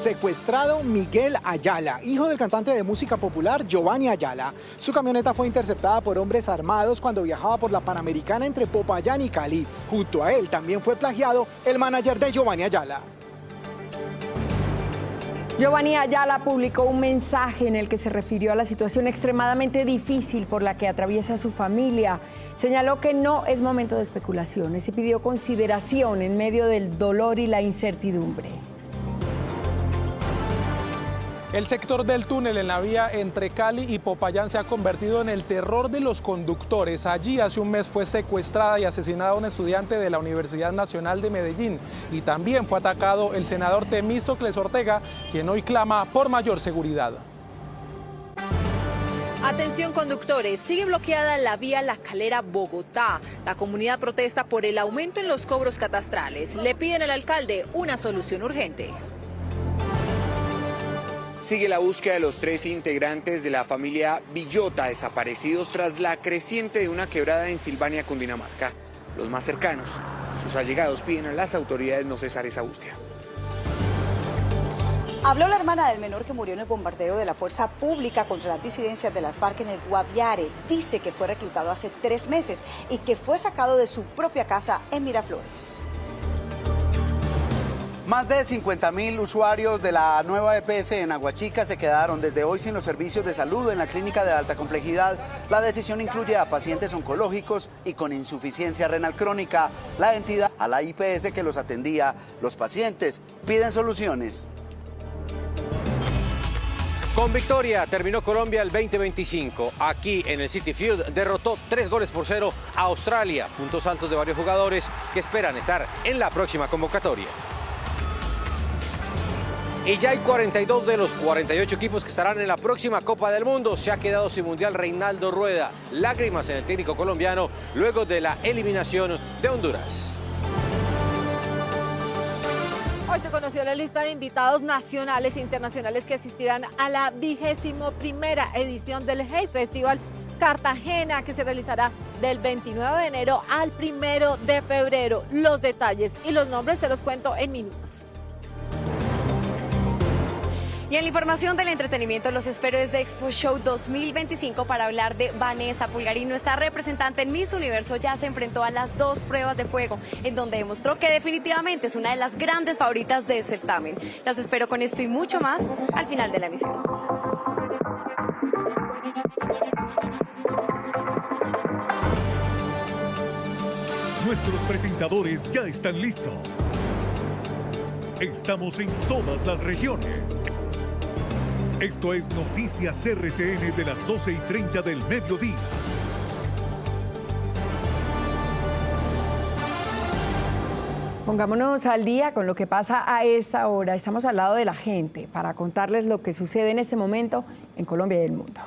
Secuestrado Miguel Ayala, hijo del cantante de música popular Giovanni Ayala. Su camioneta fue interceptada por hombres armados cuando viajaba por la Panamericana entre Popayán y Cali. Junto a él también fue plagiado el manager de Giovanni Ayala. Giovanni Ayala publicó un mensaje en el que se refirió a la situación extremadamente difícil por la que atraviesa su familia. Señaló que no es momento de especulaciones y pidió consideración en medio del dolor y la incertidumbre. El sector del túnel en la vía entre Cali y Popayán se ha convertido en el terror de los conductores. Allí hace un mes fue secuestrada y asesinada una estudiante de la Universidad Nacional de Medellín. Y también fue atacado el senador Temístocles Ortega, quien hoy clama por mayor seguridad. Atención conductores, sigue bloqueada la vía La Calera-Bogotá. La comunidad protesta por el aumento en los cobros catastrales. Le piden al alcalde una solución urgente. Sigue la búsqueda de los 3 integrantes de la familia Villota desaparecidos tras la creciente de una quebrada en Silvania, Cundinamarca. Los más cercanos, sus allegados, piden a las autoridades no cesar esa búsqueda. Habló la hermana del menor que murió en el bombardeo de la fuerza pública contra las disidencias de las FARC en el Guaviare. Dice que fue reclutado hace 3 meses y que fue sacado de su propia casa en Miraflores. Más de 50.000 usuarios de la nueva EPS en Aguachica se quedaron desde hoy sin los servicios de salud en la clínica de alta complejidad. La decisión incluye a pacientes oncológicos y con insuficiencia renal crónica. La entidad a la IPS que los atendía. Los pacientes piden soluciones. Con victoria terminó Colombia el 2025. Aquí en el Citi Field derrotó 3-0 a Australia. Puntos altos de varios jugadores que esperan estar en la próxima convocatoria. Y ya hay 42 de los 48 equipos que estarán en la próxima Copa del Mundo. Se ha quedado sin mundial Reinaldo Rueda. Lágrimas en el técnico colombiano luego de la eliminación de Honduras. Hoy se conoció la lista de invitados nacionales e internacionales que asistirán a la 21ª edición del Hey Festival Cartagena, que se realizará del 29 de enero al 1 de febrero. Los detalles y los nombres se los cuento en minutos. Y en la información del entretenimiento los espero desde Expo Show 2025 para hablar de Vanessa Pulgarín. Nuestra representante en Miss Universo ya se enfrentó a las 2 pruebas de fuego, en donde demostró que definitivamente es una de las grandes favoritas del certamen. Las espero con esto y mucho más al final de la emisión. Nuestros presentadores ya están listos. Estamos en todas las regiones. Esto es Noticias RCN de las 12:30 del mediodía. Pongámonos al día con lo que pasa a esta hora. Estamos al lado de la gente para contarles lo que sucede en este momento en Colombia y el mundo.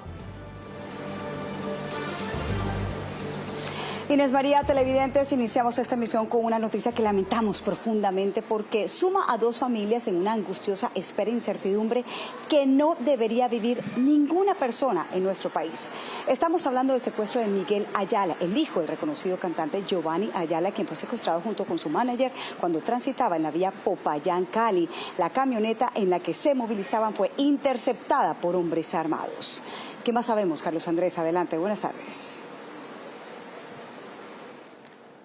Inés María, televidentes, iniciamos esta emisión con una noticia que lamentamos profundamente porque suma a 2 familias en una angustiosa espera e incertidumbre que no debería vivir ninguna persona en nuestro país. Estamos hablando del secuestro de Miguel Ayala, el hijo del reconocido cantante Giovanni Ayala, quien fue secuestrado junto con su manager cuando transitaba en la vía Popayán-Cali. La camioneta en la que se movilizaban fue interceptada por hombres armados. ¿Qué más sabemos, Carlos Andrés? Adelante, buenas tardes.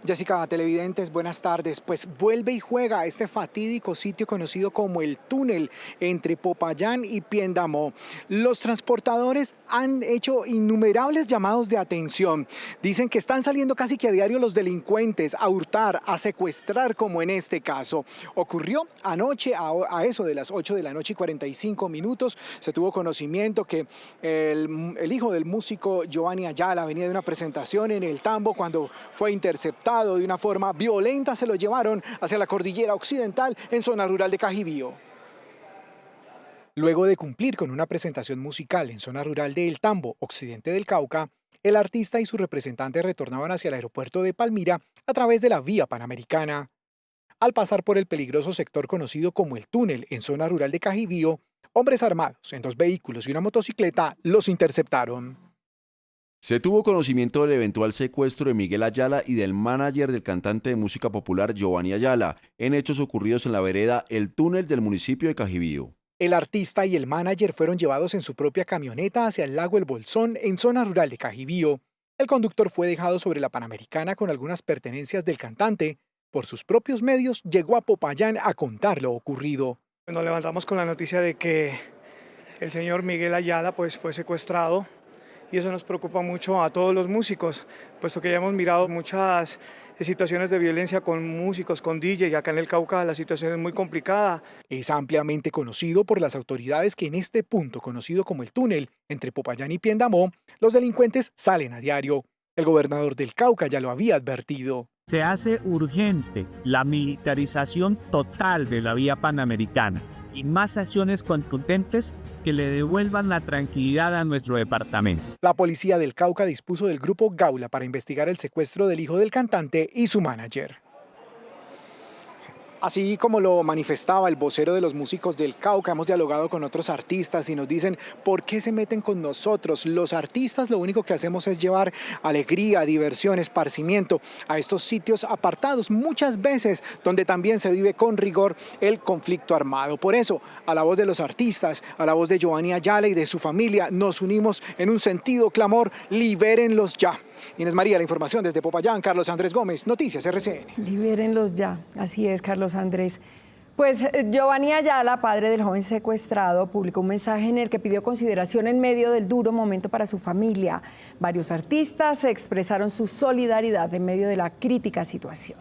Jessica, televidentes, buenas tardes. Pues vuelve y juega a este fatídico sitio conocido como el túnel entre Popayán y Piendamó. Los transportadores han hecho innumerables llamados de atención. Dicen que están saliendo casi que a diario los delincuentes a hurtar, a secuestrar, como en este caso. Ocurrió anoche a eso de las 8 de la noche y 45 minutos. Se tuvo conocimiento que el hijo del músico Giovanni Ayala venía de una presentación en el Tambo cuando fue interceptado. De una forma violenta se lo llevaron hacia la cordillera occidental en zona rural de Cajibío. Luego de cumplir con una presentación musical en zona rural de El Tambo, occidente del Cauca, el artista y su representante retornaban hacia el aeropuerto de Palmira a través de la vía Panamericana. Al pasar por el peligroso sector conocido como el túnel en zona rural de Cajibío, hombres armados en 2 vehículos y una motocicleta los interceptaron. Se tuvo conocimiento del eventual secuestro de Miguel Ayala y del manager del cantante de música popular Giovanni Ayala, en hechos ocurridos en la vereda El Túnel del municipio de Cajibío. El artista y el manager fueron llevados en su propia camioneta hacia el lago El Bolsón, en zona rural de Cajibío. El conductor fue dejado sobre la Panamericana con algunas pertenencias del cantante. Por sus propios medios, llegó a Popayán a contar lo ocurrido. Nos levantamos con la noticia de que el señor Miguel Ayala fue secuestrado, y eso nos preocupa mucho a todos los músicos, puesto que ya hemos mirado muchas situaciones de violencia con músicos, con DJ, y acá en el Cauca la situación es muy complicada. Es ampliamente conocido por las autoridades que en este punto, conocido como el túnel, entre Popayán y Piendamó, los delincuentes salen a diario. El gobernador del Cauca ya lo había advertido. Se hace urgente la militarización total de la vía panamericana y más acciones contundentes que le devuelvan la tranquilidad a nuestro departamento. La policía del Cauca dispuso del grupo Gaula para investigar el secuestro del hijo del cantante y su manager. Así como lo manifestaba el vocero de los músicos del Cauca, hemos dialogado con otros artistas y nos dicen ¿por qué se meten con nosotros? Los artistas lo único que hacemos es llevar alegría, diversión, esparcimiento a estos sitios apartados, muchas veces donde también se vive con rigor el conflicto armado. Por eso, a la voz de los artistas, a la voz de Giovanni Ayala y de su familia, nos unimos en un sentido clamor: libérenlos ya. Inés María, la información desde Popayán. Carlos Andrés Gómez, Noticias RCN. Libérenlos ya, así es, Carlos Andrés. Pues Giovanni Ayala, padre del joven secuestrado, publicó un mensaje en el que pidió consideración en medio del duro momento para su familia. Varios artistas expresaron su solidaridad en medio de la crítica situación.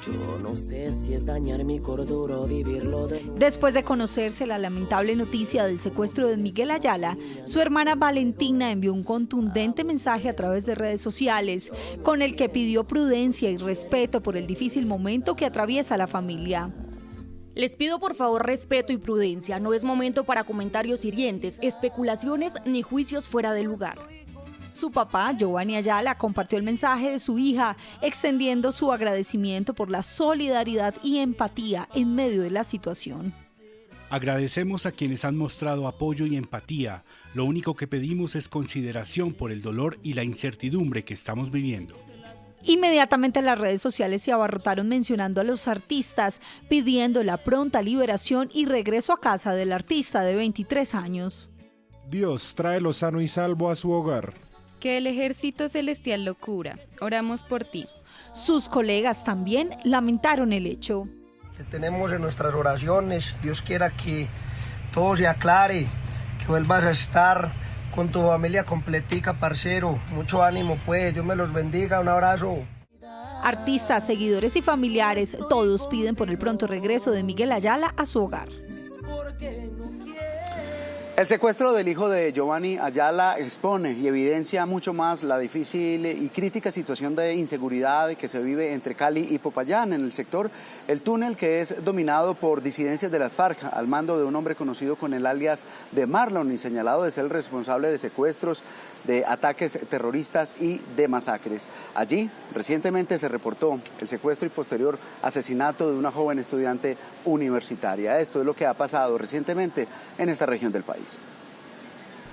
Yo no sé si es dañar mi cordura o vivirlo de nuevo. Después de conocerse la lamentable noticia del secuestro de Miguel Ayala, su hermana Valentina envió un contundente mensaje a través de redes sociales con el que pidió prudencia y respeto por el difícil momento que atraviesa la familia. Les pido por favor respeto y prudencia. No es momento para comentarios hirientes, especulaciones ni juicios fuera de lugar. Su papá, Giovanni Ayala, compartió el mensaje de su hija, extendiendo su agradecimiento por la solidaridad y empatía en medio de la situación. Agradecemos a quienes han mostrado apoyo y empatía. Lo único que pedimos es consideración por el dolor y la incertidumbre que estamos viviendo. Inmediatamente las redes sociales se abarrotaron mencionando a los artistas, pidiendo la pronta liberación y regreso a casa del artista de 23 años. Dios, tráelo sano y salvo a su hogar. Que el ejército celestial lo cubra. Oramos por ti. Sus colegas también lamentaron el hecho. Te tenemos en nuestras oraciones. Dios quiera que todo se aclare, que vuelvas a estar con tu familia completica, parcero. Mucho ánimo, pues. Dios me los bendiga. Un abrazo. Artistas, seguidores y familiares, todos piden por el pronto regreso de Miguel Ayala a su hogar. El secuestro del hijo de Giovanni Ayala expone y evidencia mucho más la difícil y crítica situación de inseguridad que se vive entre Cali y Popayán, en el sector El Túnel, que es dominado por disidencias de las FARC, al mando de un hombre conocido con el alias de Marlon y señalado de ser el responsable de secuestros, de ataques terroristas y de masacres. Allí, recientemente se reportó el secuestro y posterior asesinato de una joven estudiante universitaria. Esto es lo que ha pasado recientemente en esta región del país.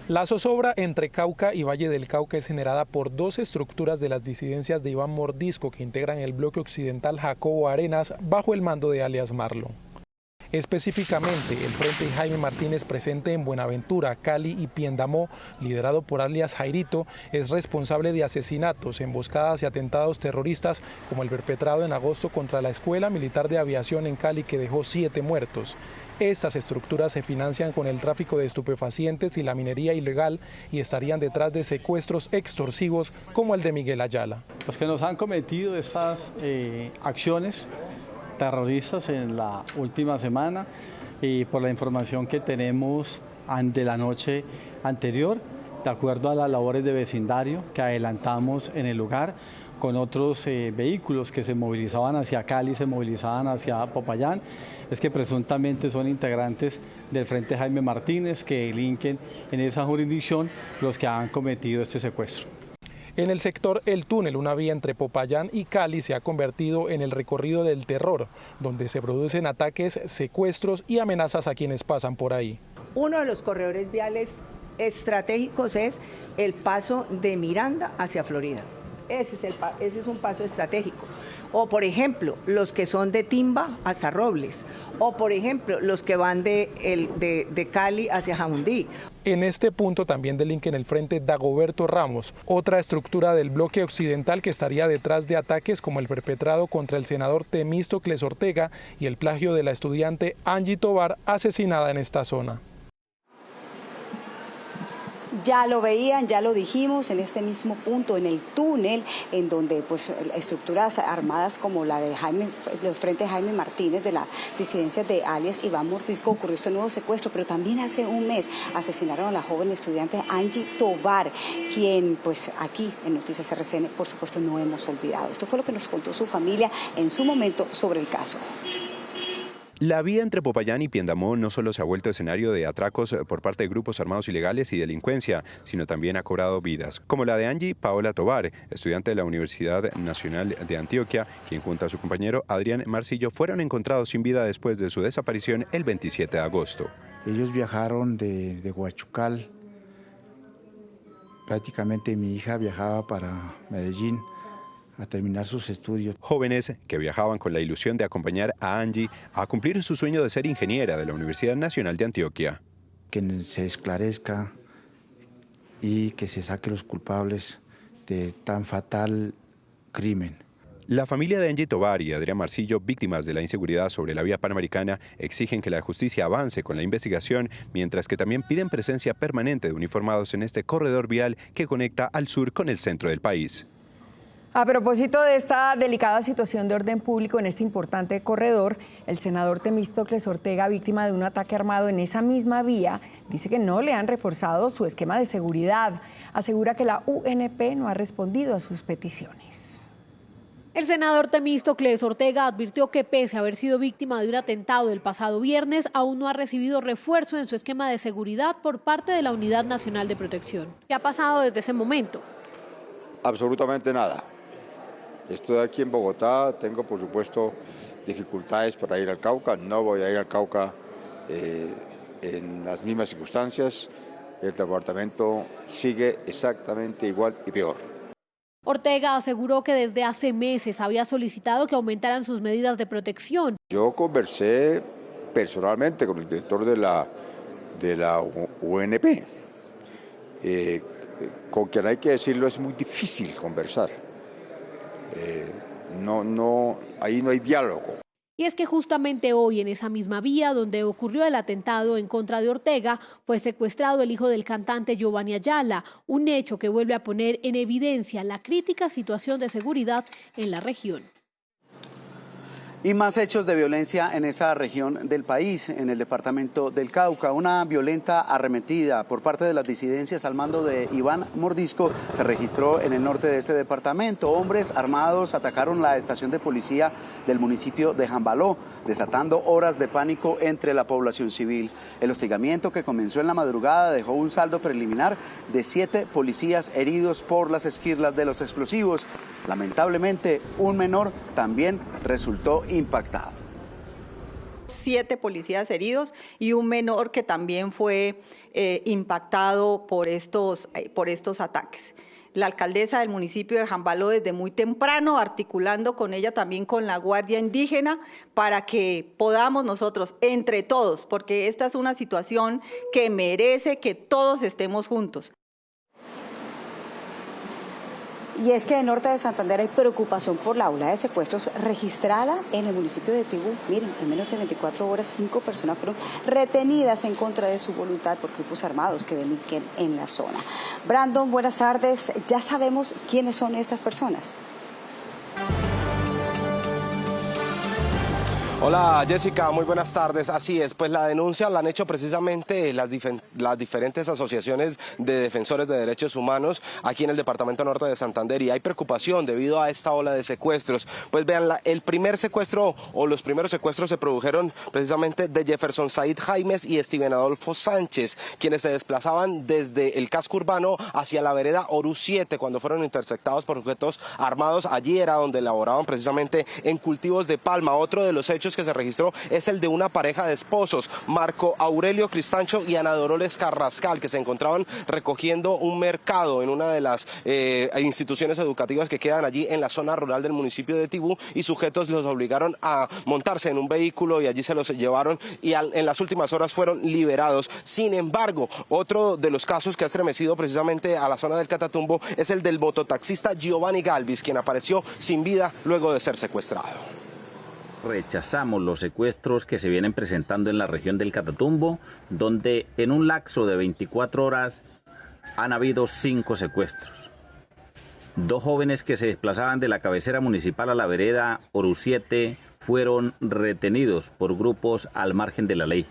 La zozobra entre Cauca y Valle del Cauca es generada por dos estructuras de las disidencias de Iván Mordisco que integran el bloque occidental Jacobo Arenas bajo el mando de alias Marlon. Específicamente, el Frente Jaime Martínez, presente en Buenaventura, Cali y Piendamó, liderado por alias Jairito, es responsable de asesinatos, emboscadas y atentados terroristas como el perpetrado en agosto contra la Escuela Militar de Aviación en Cali, que dejó 7 muertos. Estas estructuras se financian con el tráfico de estupefacientes y la minería ilegal y estarían detrás de secuestros extorsivos como el de Miguel Ayala. Los que nos han cometido estas acciones terroristas en la última semana, y por la información que tenemos de la noche anterior, de acuerdo a las labores de vecindario que adelantamos en el lugar, con otros vehículos que se movilizaban hacia Cali, se movilizaban hacia Popayán, es que presuntamente son integrantes del Frente Jaime Martínez que delinquen en esa jurisdicción los que han cometido este secuestro. En el sector El Túnel, una vía entre Popayán y Cali, se ha convertido en el recorrido del terror, donde se producen ataques, secuestros y amenazas a quienes pasan por ahí. Uno de los corredores viales estratégicos es el paso de Miranda hacia Florida. Ese es un paso estratégico. O por ejemplo, los que son de Timba hasta Robles. O por ejemplo, los que van de Cali hacia Jamundí. En este punto también delinquen el frente Dagoberto Ramos, otra estructura del bloque occidental que estaría detrás de ataques como el perpetrado contra el senador Temístocles Ortega y el plagio de la estudiante Angie Tovar, asesinada en esta zona. Ya lo veían, ya lo dijimos, en este mismo punto, en el túnel, en donde pues estructuras armadas como la de del Frente Jaime Martínez, de la disidencia de alias Iván Mordisco, ocurrió este nuevo secuestro, pero también hace un mes asesinaron a la joven estudiante Angie Tovar, quien pues aquí en Noticias RCN, por supuesto, no hemos olvidado. Esto fue lo que nos contó su familia en su momento sobre el caso. La vía entre Popayán y Piendamó no solo se ha vuelto escenario de atracos por parte de grupos armados ilegales y delincuencia, sino también ha cobrado vidas, como la de Angie Paola Tovar, estudiante de la Universidad Nacional de Antioquia, quien junto a su compañero Adrián Marcillo fueron encontrados sin vida después de su desaparición el 27 de agosto. Ellos viajaron de Huachucal, prácticamente mi hija viajaba para Medellín a terminar sus estudios. Jóvenes que viajaban con la ilusión de acompañar a Angie a cumplir su sueño de ser ingeniera de la Universidad Nacional de Antioquia. Que se esclarezca y que se saque los culpables de tan fatal crimen. La familia de Angie Tovar y Adrián Marcillo, víctimas de la inseguridad sobre la vía panamericana, exigen que la justicia avance con la investigación, mientras que también piden presencia permanente de uniformados en este corredor vial que conecta al sur con el centro del país. A propósito de esta delicada situación de orden público en este importante corredor, el senador Temístocles Ortega, víctima de un ataque armado en esa misma vía, dice que no le han reforzado su esquema de seguridad. Asegura que la UNP no ha respondido a sus peticiones. El senador Temístocles Ortega advirtió que pese a haber sido víctima de un atentado el pasado viernes, aún no ha recibido refuerzo en su esquema de seguridad por parte de la Unidad Nacional de Protección. ¿Qué ha pasado desde ese momento? Absolutamente nada. Estoy aquí en Bogotá, tengo por supuesto dificultades para ir al Cauca, no voy a ir al Cauca en las mismas circunstancias, el departamento sigue exactamente igual y peor. Ortega aseguró que desde hace meses había solicitado que aumentaran sus medidas de protección. Yo conversé personalmente con el director de la UNP, con quien hay que decirlo es muy difícil conversar. Ahí no hay diálogo. Y es que justamente hoy en esa misma vía donde ocurrió el atentado en contra de Ortega fue secuestrado el hijo del cantante Giovanni Ayala, un hecho que vuelve a poner en evidencia la crítica situación de seguridad en la región. Y más hechos de violencia en esa región del país, en el departamento del Cauca. Una violenta arremetida por parte de las disidencias al mando de Iván Mordisco se registró en el norte de este departamento. Hombres armados atacaron la estación de policía del municipio de Jambaló, desatando horas de pánico entre la población civil. El hostigamiento, que comenzó en la madrugada, dejó un saldo preliminar de 7 policías heridos por las esquirlas de los explosivos. Lamentablemente, un menor también resultó impactado. 7 policías heridos y un menor que también fue impactado por estos ataques. La alcaldesa del municipio de Jambaló desde muy temprano, articulando con ella también con la Guardia Indígena para que podamos nosotros, entre todos, porque esta es una situación que merece que todos estemos juntos. Y es que en norte de Santander hay preocupación por la ola de secuestros registrada en el municipio de Tibú. Miren, en menos de 24 horas 5 personas fueron retenidas en contra de su voluntad por grupos armados que delinquen en la zona. Brandon, buenas tardes. ¿Ya sabemos quiénes son estas personas? Hola Jessica, muy buenas tardes. Así es, pues la denuncia la han hecho precisamente las diferentes asociaciones de defensores de derechos humanos aquí en el departamento norte de Santander, y hay preocupación debido a esta ola de secuestros. Pues vean, el primer secuestro o los primeros secuestros se produjeron precisamente de Jefferson Said Jaimes y Steven Adolfo Sánchez, quienes se desplazaban desde el casco urbano hacia la vereda Oru 7 cuando fueron interceptados por sujetos armados. Allí era donde laboraban precisamente en cultivos de palma. Otro de los hechos hechos que se registró es el de una pareja de esposos, Marco Aurelio Cristancho y Ana Dolores Carrascal, que se encontraban recogiendo un mercado en una de las instituciones educativas que quedan allí en la zona rural del municipio de Tibú, y sujetos los obligaron a montarse en un vehículo y allí se los llevaron y en las últimas horas fueron liberados. Sin embargo, otro de los casos que ha estremecido precisamente a la zona del Catatumbo es el del mototaxista Giovanni Galvis, quien apareció sin vida luego de ser secuestrado. Rechazamos los secuestros que se vienen presentando en la región del Catatumbo, donde en un lapso de 24 horas han habido 5 secuestros. 2 jóvenes que se desplazaban de la cabecera municipal a la vereda Orusiete fueron retenidos por grupos al margen de la ley.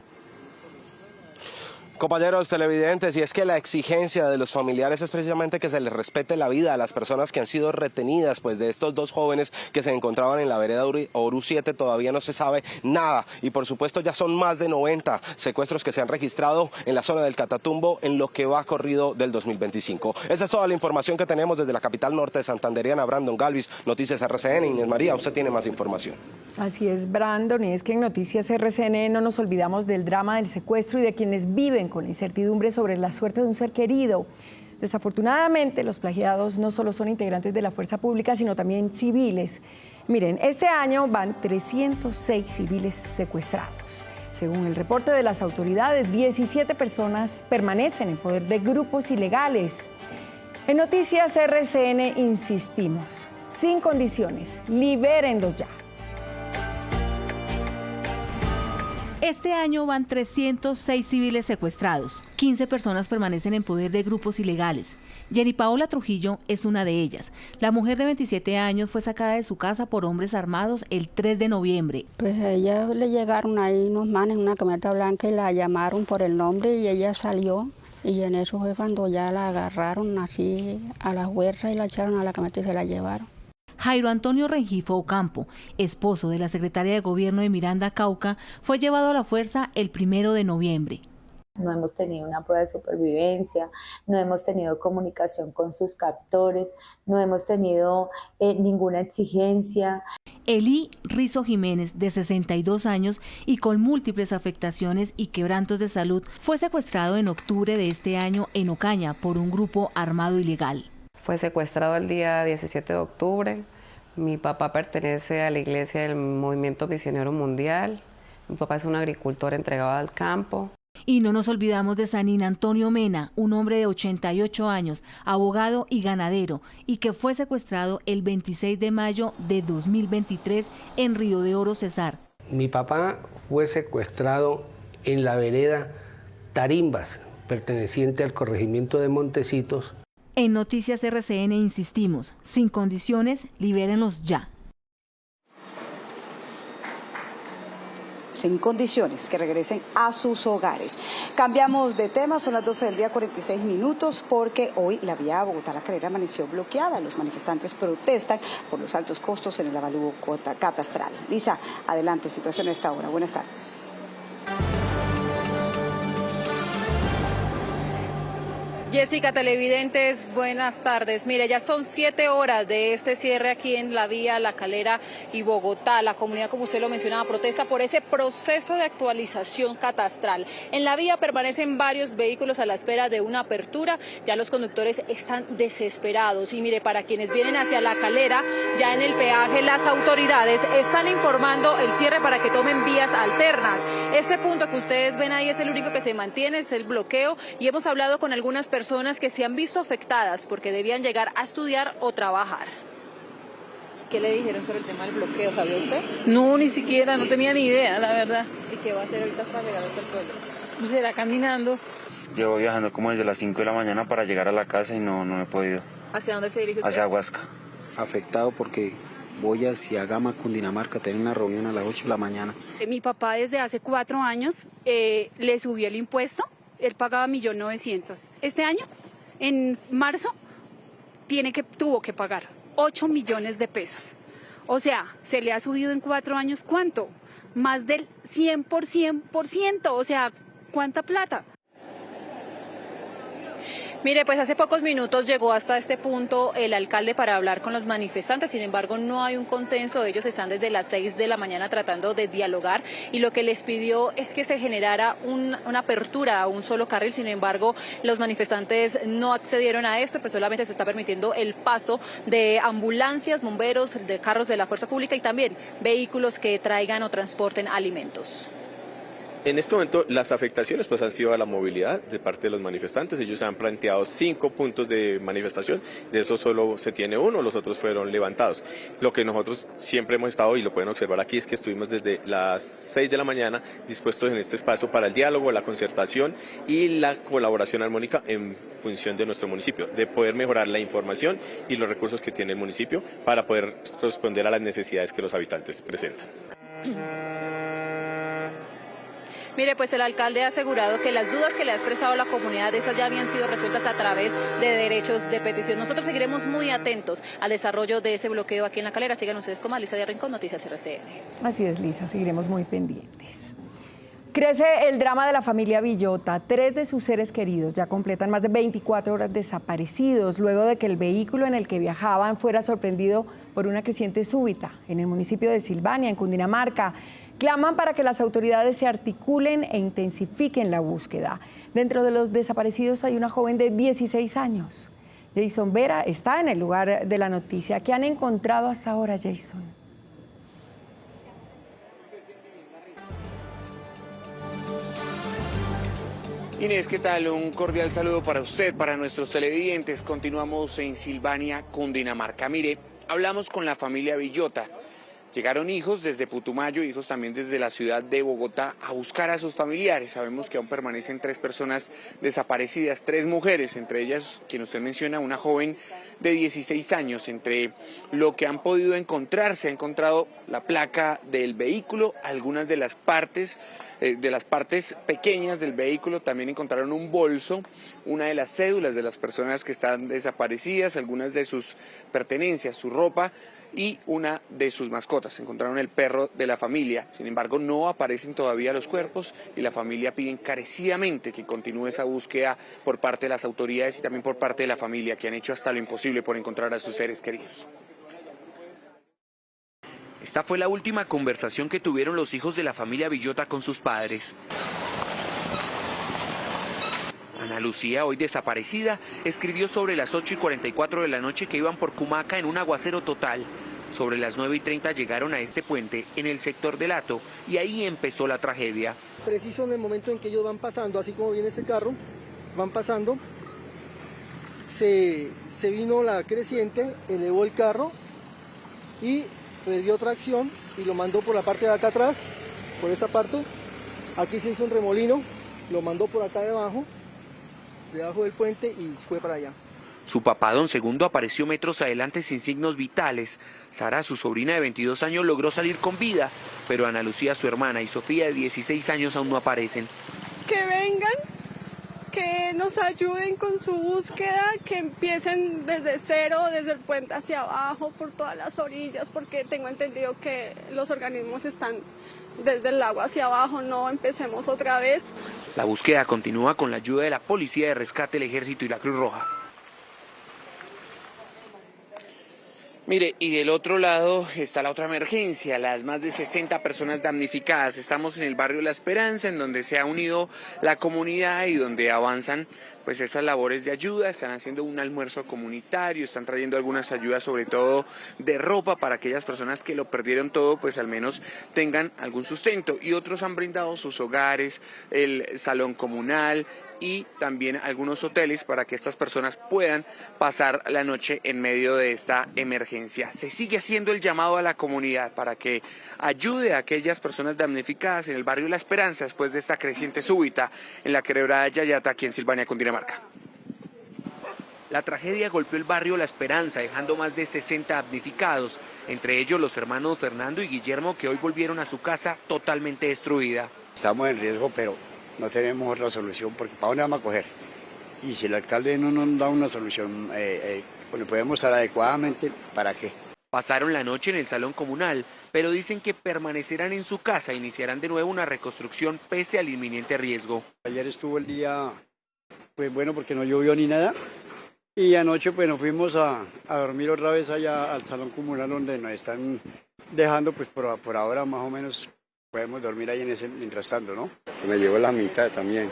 Compañeros televidentes, y es que la exigencia de los familiares es precisamente que se les respete la vida a las personas que han sido retenidas, pues de estos 2 jóvenes que se encontraban en la vereda Oru 7 todavía no se sabe nada, y por supuesto ya son más de 90 secuestros que se han registrado en la zona del Catatumbo en lo que va corrido del 2025. Esa es toda la información que tenemos desde la capital norte de santanderiana. Brandon Galvis, Noticias RCN. Inés María, usted tiene más información. Así es, Brandon, y es que en Noticias RCN no nos olvidamos del drama del secuestro y de quienes viven con la incertidumbre sobre la suerte de un ser querido. Desafortunadamente, los plagiados no solo son integrantes de la fuerza pública, sino también civiles. Miren, este año van 306 civiles secuestrados. Según el reporte de las autoridades, 17 personas permanecen en poder de grupos ilegales. En Noticias RCN insistimos, sin condiciones, libérenlos ya. Este año van 306 civiles secuestrados. 15 personas permanecen en poder de grupos ilegales. Jenny Paola Trujillo es una de ellas. La mujer de 27 años fue sacada de su casa por hombres armados el 3 de noviembre. Pues a ella le llegaron ahí unos manes en una camioneta blanca y la llamaron por el nombre y ella salió. Y en eso fue cuando ya la agarraron así a la huerta y la echaron a la camioneta y se la llevaron. Jairo Antonio Rengifo Ocampo, esposo de la secretaria de Gobierno de Miranda Cauca, fue llevado a la fuerza el 1 de noviembre. No hemos tenido una prueba de supervivencia, no hemos tenido comunicación con sus captores, no hemos tenido ninguna exigencia. Elí Rizo Jiménez, de 62 años y con múltiples afectaciones y quebrantos de salud, fue secuestrado en octubre de este año en Ocaña por un grupo armado ilegal. Fue secuestrado el día 17 de octubre. Mi papá pertenece a la iglesia del Movimiento Misionero Mundial. Mi papá es un agricultor entregado al campo. Y no nos olvidamos de Sanín Antonio Mena, un hombre de 88 años, abogado y ganadero, y que fue secuestrado el 26 de mayo de 2023 en Río de Oro, Cesar. Mi papá fue secuestrado en la vereda Tarimbas, perteneciente al corregimiento de Montecitos. En Noticias RCN insistimos, sin condiciones, libérenlos ya. Sin condiciones, que regresen a sus hogares. Cambiamos de tema, son las 12 del día, 46 minutos, porque hoy la vía Bogotá-La Calera amaneció bloqueada. Los manifestantes protestan por los altos costos en el avalúo catastral. Lisa, adelante, situación a esta hora. Buenas tardes. Jessica, televidentes, buenas tardes. Mire, ya son 7 horas de este cierre aquí en la vía La Calera y Bogotá. La comunidad, como usted lo mencionaba, protesta por ese proceso de actualización catastral. En la vía permanecen varios vehículos a la espera de una apertura. Ya los conductores están desesperados. Y mire, para quienes vienen hacia La Calera, ya en el peaje las autoridades están informando el cierre para que tomen vías alternas. Este punto que ustedes ven ahí es el único que se mantiene, es el bloqueo, y hemos hablado con algunas personas que se han visto afectadas porque debían llegar a estudiar o trabajar. ¿Qué le dijeron sobre el tema del bloqueo? ¿Sabía usted? No, ni siquiera, no tenía ni idea, la verdad. ¿Y qué va a hacer ahorita para llegar hasta el pueblo? Pues será caminando. Llevo viajando como desde las 5 de la mañana para llegar a la casa y no he podido. ¿Hacia dónde se dirige usted? Hacia Huasca. Afectado porque voy hacia Gama, Cundinamarca, tengo una reunión a las 8 de la mañana. Mi papá desde hace 4 años le subió el impuesto. Él pagaba 1.900.000. Este año, en marzo, tuvo que pagar 8 millones de pesos. O sea, se le ha subido en 4 años, ¿cuánto? Más del 100%. O sea, ¿cuánta plata? Mire, pues hace pocos minutos llegó hasta este punto el alcalde para hablar con los manifestantes, sin embargo no hay un consenso, ellos están desde las 6 de la mañana tratando de dialogar y lo que les pidió es que se generara una apertura a un solo carril, sin embargo los manifestantes no accedieron a esto, pues solamente se está permitiendo el paso de ambulancias, bomberos, de carros de la fuerza pública y también vehículos que traigan o transporten alimentos. En este momento las afectaciones pues han sido a la movilidad de parte de los manifestantes. Ellos han planteado 5 puntos de manifestación, de esos solo se tiene uno, los otros fueron levantados. Lo que nosotros siempre hemos estado, y lo pueden observar aquí, es que estuvimos desde las 6 de la mañana dispuestos en este espacio para el diálogo, la concertación y la colaboración armónica en función de nuestro municipio, de poder mejorar la información y los recursos que tiene el municipio para poder responder a las necesidades que los habitantes presentan. Mire, pues el alcalde ha asegurado que las dudas que le ha expresado la comunidad, esas ya habían sido resueltas a través de derechos de petición. Nosotros seguiremos muy atentos al desarrollo de ese bloqueo aquí en La Calera. Sigan ustedes con Lisa de Rincón, Noticias RCN. Así es, Lisa, seguiremos muy pendientes. Crece el drama de la familia Villota. 3 de sus seres queridos ya completan más de 24 horas desaparecidos luego de que el vehículo en el que viajaban fuera sorprendido por una creciente súbita en el municipio de Silvania, en Cundinamarca. Claman para que las autoridades se articulen e intensifiquen la búsqueda. Dentro de los desaparecidos hay una joven de 16 años. Jason Vera está en el lugar de la noticia. ¿Qué han encontrado hasta ahora, Jason? Inés, ¿qué tal? Un cordial saludo para usted, para nuestros televidentes. Continuamos en Silvania, Cundinamarca. Mire, hablamos con la familia Villota. Llegaron hijos desde Putumayo, hijos también desde la ciudad de Bogotá a buscar a sus familiares. Sabemos que aún permanecen 3 personas desaparecidas, 3 mujeres, entre ellas, quien usted menciona, una joven de 16 años. Entre lo que han podido encontrar, se ha encontrado la placa del vehículo, algunas de las partes pequeñas del vehículo. También encontraron un bolso, una de las cédulas de las personas que están desaparecidas, algunas de sus pertenencias, su ropa y una de sus mascotas. Encontraron el perro de la familia. Sin embargo, no aparecen todavía los cuerpos y la familia pide encarecidamente que continúe esa búsqueda por parte de las autoridades y también por parte de la familia, que han hecho hasta lo imposible por encontrar a sus seres queridos. Esta fue la última conversación que tuvieron los hijos de la familia Villota con sus padres. Ana Lucía, hoy desaparecida, escribió sobre las 8:44 de la noche que iban por Cumaca en un aguacero total. Sobre las 9:30 llegaron a este puente en el sector del Hato y ahí empezó la tragedia. Preciso en el momento en que ellos van pasando, así como viene este carro, van pasando, se vino la creciente, elevó el carro y dio tracción y lo mandó por la parte de acá atrás, por esa parte. Aquí se hizo un remolino, lo mandó por acá debajo del puente y fue para allá. Su papá, don Segundo, apareció metros adelante sin signos vitales. Sara, su sobrina de 22 años, logró salir con vida, pero Ana Lucía, su hermana, y Sofía, de 16 años, aún no aparecen. Que vengan, que nos ayuden con su búsqueda, que empiecen desde cero, desde el puente hacia abajo, por todas las orillas, porque tengo entendido que los organismos están desde el agua hacia abajo, no empecemos otra vez. La búsqueda continúa con la ayuda de la Policía de Rescate, el Ejército y la Cruz Roja. Mire, y del otro lado está la otra emergencia, las más de 60 personas damnificadas. Estamos en el barrio La Esperanza, en donde se ha unido la comunidad y donde avanzan pues esas labores de ayuda. Están haciendo un almuerzo comunitario, están trayendo algunas ayudas, sobre todo de ropa, para aquellas personas que lo perdieron todo, pues al menos tengan algún sustento. Y otros han brindado sus hogares, el salón comunal y también algunos hoteles para que estas personas puedan pasar la noche en medio de esta emergencia. Se sigue haciendo el llamado a la comunidad para que ayude a aquellas personas damnificadas en el barrio La Esperanza después de esta creciente súbita en la quebrada de Yayata, aquí en Silvania, Cundinamarca. La tragedia golpeó el barrio La Esperanza, dejando más de 60 damnificados, entre ellos los hermanos Fernando y Guillermo, que hoy volvieron a su casa totalmente destruida. Estamos en riesgo, pero no tenemos otra solución, porque ¿para dónde vamos a coger? Y si el alcalde no nos da una solución, le podemos dar adecuadamente, ¿para qué? Pasaron la noche en el salón comunal, pero dicen que permanecerán en su casa e iniciarán de nuevo una reconstrucción pese al inminente riesgo. Ayer estuvo el día pues bueno, porque no llovió ni nada. Y anoche pues nos fuimos a dormir otra vez allá al salón comunal donde nos están dejando, pues por ahora más o menos podemos dormir ahí en ese mientras tanto, ¿no? Me llevó la mitad también,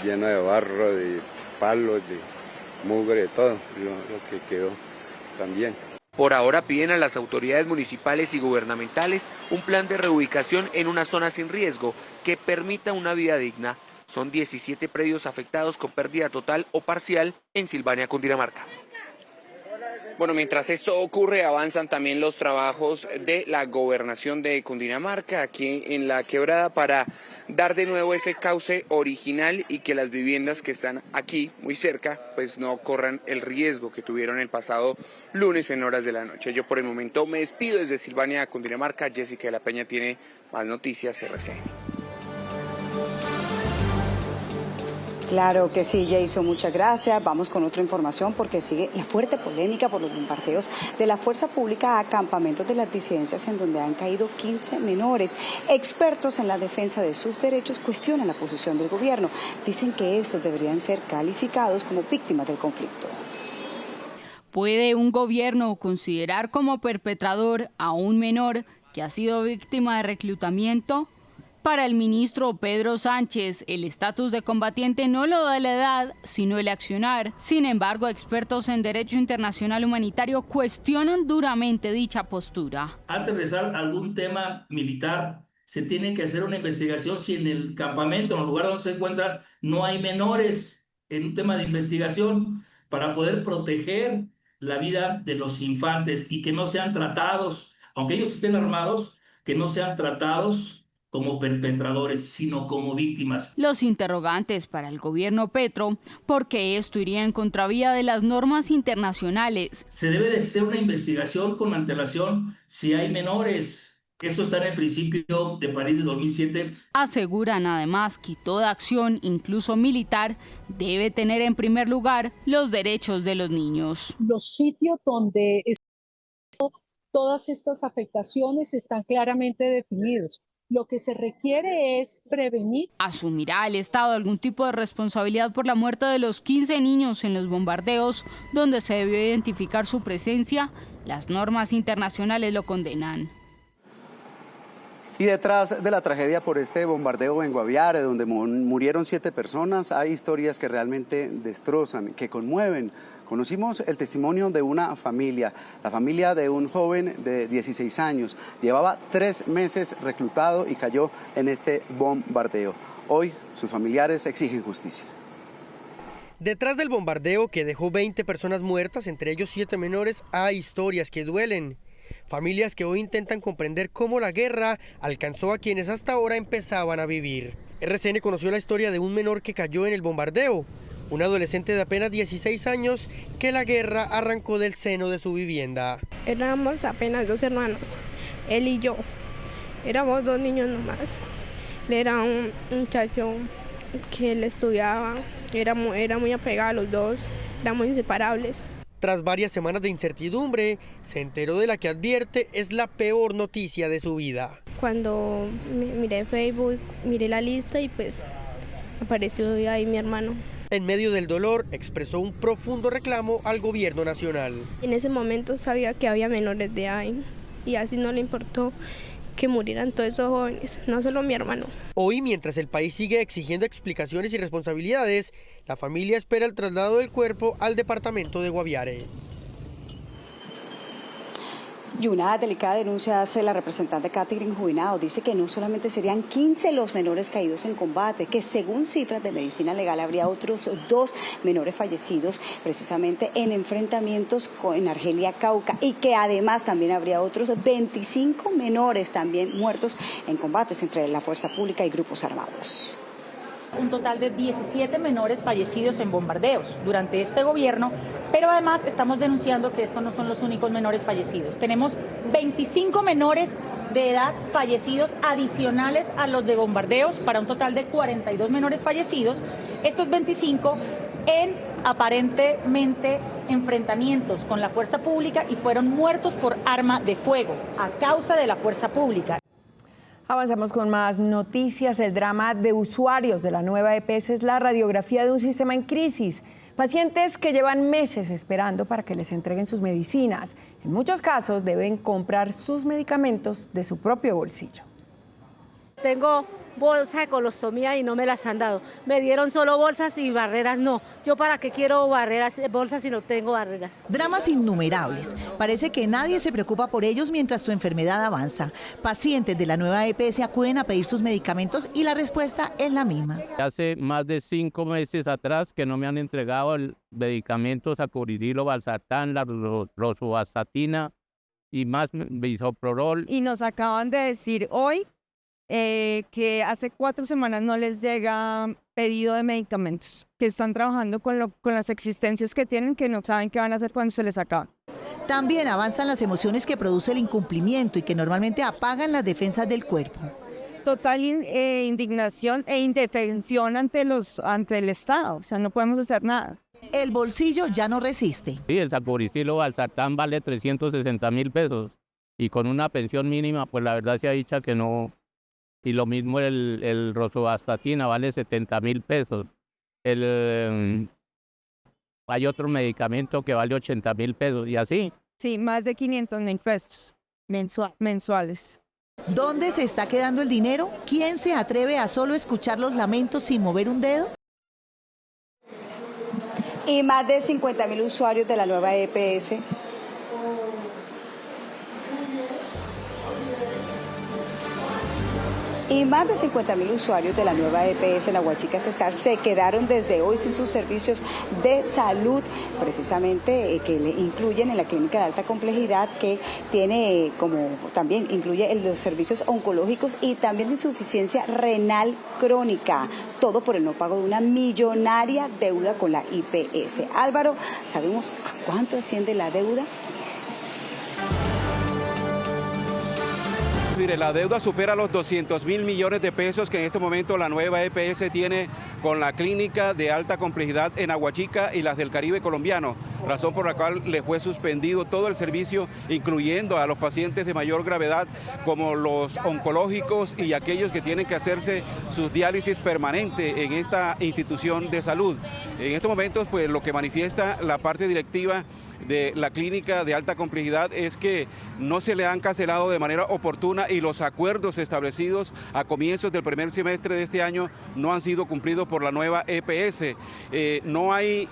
llena de barro, de palos, de mugre, de todo lo que quedó también. Por ahora piden a las autoridades municipales y gubernamentales un plan de reubicación en una zona sin riesgo que permita una vida digna. Son 17 predios afectados con pérdida total o parcial en Silvania, Cundinamarca. Bueno, mientras esto ocurre, avanzan también los trabajos de la gobernación de Cundinamarca aquí en la quebrada para dar de nuevo ese cauce original y que las viviendas que están aquí muy cerca pues no corran el riesgo que tuvieron el pasado lunes en horas de la noche. Yo por el momento me despido desde Silvania, Cundinamarca. Jessica de la Peña tiene más noticias RCN. Claro que sí, Jason, muchas gracias. Vamos con otra información porque sigue la fuerte polémica por los bombardeos de la fuerza pública a campamentos de las disidencias en donde han caído 15 menores. Expertos en la defensa de sus derechos cuestionan la posición del gobierno. Dicen que estos deberían ser calificados como víctimas del conflicto. ¿Puede un gobierno considerar como perpetrador a un menor que ha sido víctima de reclutamiento? Para el ministro Pedro Sánchez, el estatus de combatiente no lo da la edad, sino el accionar. Sin embargo, expertos en derecho internacional humanitario cuestionan duramente dicha postura. Antes de realizar algún tema militar, se tiene que hacer una investigación si en el campamento, en el lugar donde se encuentran, no hay menores en un tema de investigación para poder proteger la vida de los infantes y que no sean tratados, aunque ellos estén armados, que no sean tratados como perpetradores, sino como víctimas. Los interrogantes para el gobierno Petro, porque esto iría en contravía de las normas internacionales. Se debe de hacer una investigación con antelación si hay menores. Eso está en el principio de París de 2007. Aseguran además que toda acción, incluso militar, debe tener en primer lugar los derechos de los niños. Los sitios donde todas estas afectaciones están claramente definidos. Lo que se requiere es prevenir. ¿Asumirá el Estado algún tipo de responsabilidad por la muerte de los 15 niños en los bombardeos, donde se debió identificar su presencia? Las normas internacionales lo condenan. Y detrás de la tragedia por este bombardeo en Guaviare, donde murieron 7 personas, hay historias que realmente destrozan, que conmueven. Conocimos el testimonio de una familia, la familia de un joven de 16 años. Llevaba 3 meses reclutado y cayó en este bombardeo. Hoy sus familiares exigen justicia. Detrás del bombardeo que dejó 20 personas muertas, entre ellos 7 menores, hay historias que duelen. Familias que hoy intentan comprender cómo la guerra alcanzó a quienes hasta ahora empezaban a vivir. RCN conoció la historia de un menor que cayó en el bombardeo. Un adolescente de apenas 16 años que la guerra arrancó del seno de su vivienda. Éramos apenas 2 hermanos, él y yo. Éramos 2 niños nomás. Él era un muchacho que él estudiaba, era muy apegado a los dos, éramos inseparables. Tras varias semanas de incertidumbre, se enteró de la que advierte es la peor noticia de su vida. Cuando miré Facebook, miré la lista y pues apareció ahí mi hermano. En medio del dolor, expresó un profundo reclamo al gobierno nacional. En ese momento sabía que había menores de edad y así no le importó que murieran todos esos jóvenes, no solo mi hermano. Hoy, mientras el país sigue exigiendo explicaciones y responsabilidades, la familia espera el traslado del cuerpo al departamento de Guaviare. Y una delicada denuncia hace la representante Catherine Juvenado. Dice que no solamente serían 15 los menores caídos en combate, que según cifras de medicina legal habría otros 2 menores fallecidos precisamente en enfrentamientos en Argelia, Cauca, y que además también habría otros 25 menores también muertos en combates entre la fuerza pública y grupos armados. Un total de 17 menores fallecidos en bombardeos durante este gobierno, pero además estamos denunciando que estos no son los únicos menores fallecidos. Tenemos 25 menores de edad fallecidos adicionales a los de bombardeos para un total de 42 menores fallecidos. Estos 25 en aparentemente enfrentamientos con la fuerza pública y fueron muertos por arma de fuego a causa de la fuerza pública. Avanzamos con más noticias. El drama de usuarios de la nueva EPS es la radiografía de un sistema en crisis. Pacientes que llevan meses esperando para que les entreguen sus medicinas. En muchos casos deben comprar sus medicamentos de su propio bolsillo. Tengo bolsa de colostomía y no me las han dado. Me dieron solo bolsas y barreras no. ¿Yo para qué quiero bolsas si no tengo barreras? Dramas innumerables. Parece que nadie se preocupa por ellos mientras tu enfermedad avanza. Pacientes de la nueva EPS acuden a pedir sus medicamentos y la respuesta es la misma. Hace más de 5 meses atrás que no me han entregado el medicamento sacubitril, valsartán, la rosuvastatina y más bisoprolol. Y nos acaban de decir hoy que hace 4 semanas no les llega pedido de medicamentos, que están trabajando con las existencias que tienen, que no saben qué van a hacer cuando se les acaban. También avanzan las emociones que produce el incumplimiento y que normalmente apagan las defensas del cuerpo. Total indignación e indefensión ante el Estado, o sea, no podemos hacer nada. El bolsillo ya no resiste. Sí, el sacubitril o valsartán vale 360.000 pesos y con una pensión mínima, pues la verdad se ha dicho que no. Y lo mismo el rosuvastatina vale 70.000 pesos. Hay otro medicamento que vale 80.000 pesos y así. Sí, más de 500.000 pesos mensuales. ¿Dónde se está quedando el dinero? ¿Quién se atreve a solo escuchar los lamentos sin mover un dedo? Y más de 50.000 usuarios de la nueva EPS más de 50.000 usuarios de la nueva EPS en Aguachica Cesar se quedaron desde hoy sin sus servicios de salud, precisamente que le incluyen en la clínica de alta complejidad, que tiene como también incluye los servicios oncológicos y también de insuficiencia renal crónica, todo por el no pago de una millonaria deuda con la IPS. Álvaro, ¿sabemos a cuánto asciende la deuda? Mire, la deuda supera los 200.000 millones de pesos que en este momento la nueva EPS tiene con la clínica de alta complejidad en Aguachica y las del Caribe colombiano, razón por la cual le fue suspendido todo el servicio, incluyendo a los pacientes de mayor gravedad como los oncológicos y aquellos que tienen que hacerse sus diálisis permanente en esta institución de salud. En estos momentos, pues lo que manifiesta la parte directiva de la clínica de alta complejidad es que no se le han cancelado de manera oportuna y los acuerdos establecidos a comienzos del primer semestre de este año no han sido cumplidos por la nueva EPS. No hay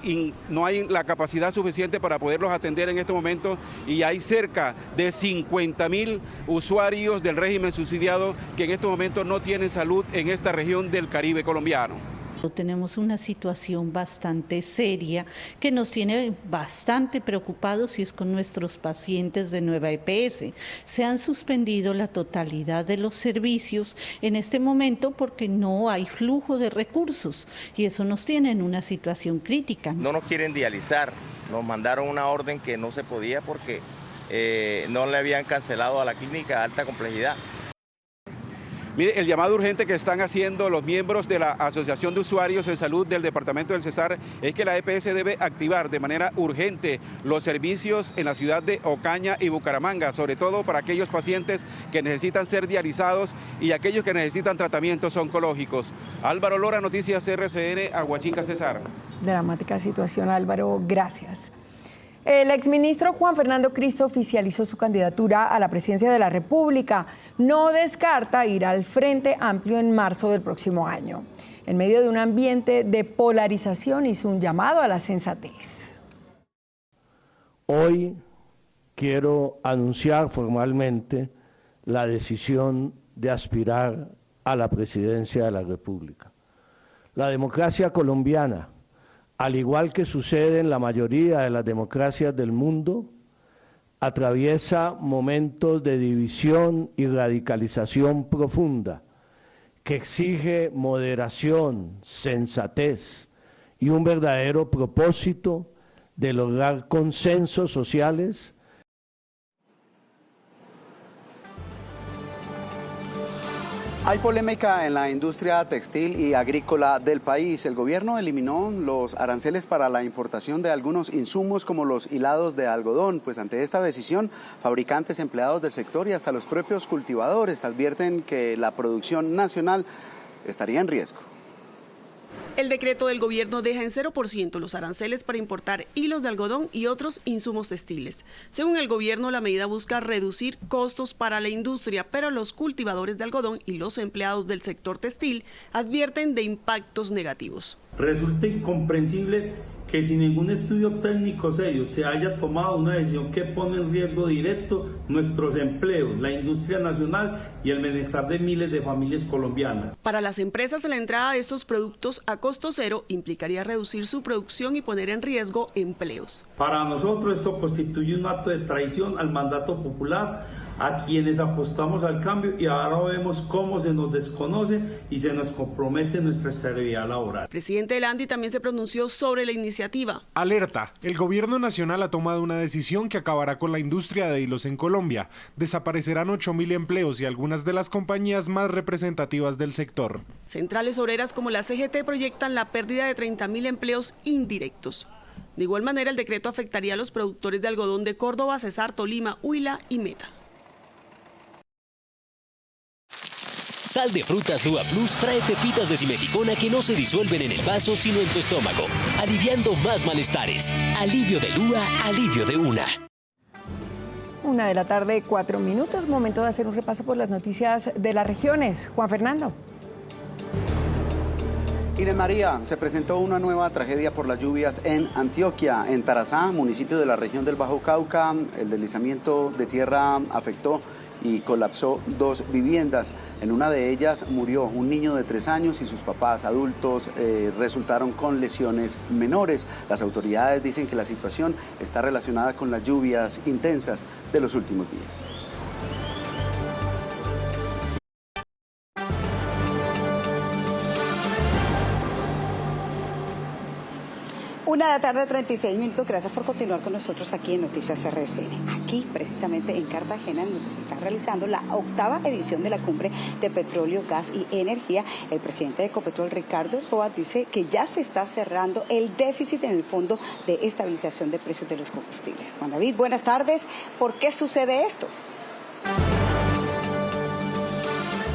la capacidad suficiente para poderlos atender en este momento y hay cerca de 50.000 usuarios del régimen subsidiado que en este momento no tienen salud en esta región del Caribe colombiano. Tenemos una situación bastante seria que nos tiene bastante preocupados y es con nuestros pacientes de nueva EPS. Se han suspendido la totalidad de los servicios en este momento porque no hay flujo de recursos y eso nos tiene en una situación crítica. No nos quieren dializar, nos mandaron una orden que no se podía porque no le habían cancelado a la clínica de alta complejidad. Mire, el llamado urgente que están haciendo los miembros de la Asociación de Usuarios en Salud del Departamento del Cesar es que la EPS debe activar de manera urgente los servicios en la ciudad de Ocaña y Bucaramanga, sobre todo para aquellos pacientes que necesitan ser dializados y aquellos que necesitan tratamientos oncológicos. Álvaro Lora, Noticias RCN, Aguachica Cesar. Dramática situación, Álvaro, gracias. El exministro Juan Fernando Cristo oficializó su candidatura a la presidencia de la República. No descarta ir al Frente Amplio en marzo del próximo año. En medio de un ambiente de polarización hizo un llamado a la sensatez. Hoy quiero anunciar formalmente la decisión de aspirar a la presidencia de la República. La democracia colombiana, al igual que sucede en la mayoría de las democracias del mundo, atraviesa momentos de división y radicalización profunda que exige moderación, sensatez y un verdadero propósito de lograr consensos sociales. Hay polémica en la industria textil y agrícola del país. El gobierno eliminó los aranceles para la importación de algunos insumos como los hilados de algodón. Pues ante esta decisión, fabricantes, empleados del sector y hasta los propios cultivadores advierten que la producción nacional estaría en riesgo. El decreto del gobierno deja en 0% los aranceles para importar hilos de algodón y otros insumos textiles. Según el gobierno, la medida busca reducir costos para la industria, pero los cultivadores de algodón y los empleados del sector textil advierten de impactos negativos. Resulta incomprensible que sin ningún estudio técnico serio se haya tomado una decisión que pone en riesgo directo nuestros empleos, la industria nacional y el bienestar de miles de familias colombianas. Para las empresas, la entrada de estos productos a costo cero implicaría reducir su producción y poner en riesgo empleos. Para nosotros esto constituye un acto de traición al mandato popular, a quienes apostamos al cambio, y ahora vemos cómo se nos desconoce y se nos compromete nuestra estabilidad laboral. El presidente del ANDI también se pronunció sobre la iniciativa. Alerta, el gobierno nacional ha tomado una decisión que acabará con la industria de hilos en Colombia. Desaparecerán 8.000 empleos y algunas de las compañías más representativas del sector. Centrales obreras como la CGT proyectan la pérdida de 30.000 empleos indirectos. De igual manera, el decreto afectaría a los productores de algodón de Córdoba, Cesar, Tolima, Huila y Meta. Sal de frutas Lua Plus trae pepitas de simeticona que no se disuelven en el vaso sino en tu estómago, aliviando más malestares. Alivio de Lua, alivio de una. 1:00 p.m, 4 minutos. Momento de hacer un repaso por las noticias de las regiones. Juan Fernando. Inés María, se presentó una nueva tragedia por las lluvias en Antioquia. En Tarazá, municipio de la región del Bajo Cauca, el deslizamiento de tierra afectó y colapsó 2 viviendas. En una de ellas murió un niño de 3 años y sus papás adultos resultaron con lesiones menores. Las autoridades dicen que la situación está relacionada con las lluvias intensas de los últimos días. Una de la tarde, 36 minutos. Gracias por continuar con nosotros aquí en Noticias RCN. Aquí, precisamente en Cartagena, en donde se está realizando la 8ª edición de la Cumbre de Petróleo, Gas y Energía. El presidente de Ecopetrol, Ricardo Roa, dice que ya se está cerrando el déficit en el Fondo de Estabilización de Precios de los Combustibles. Juan David, buenas tardes. ¿Por qué sucede esto?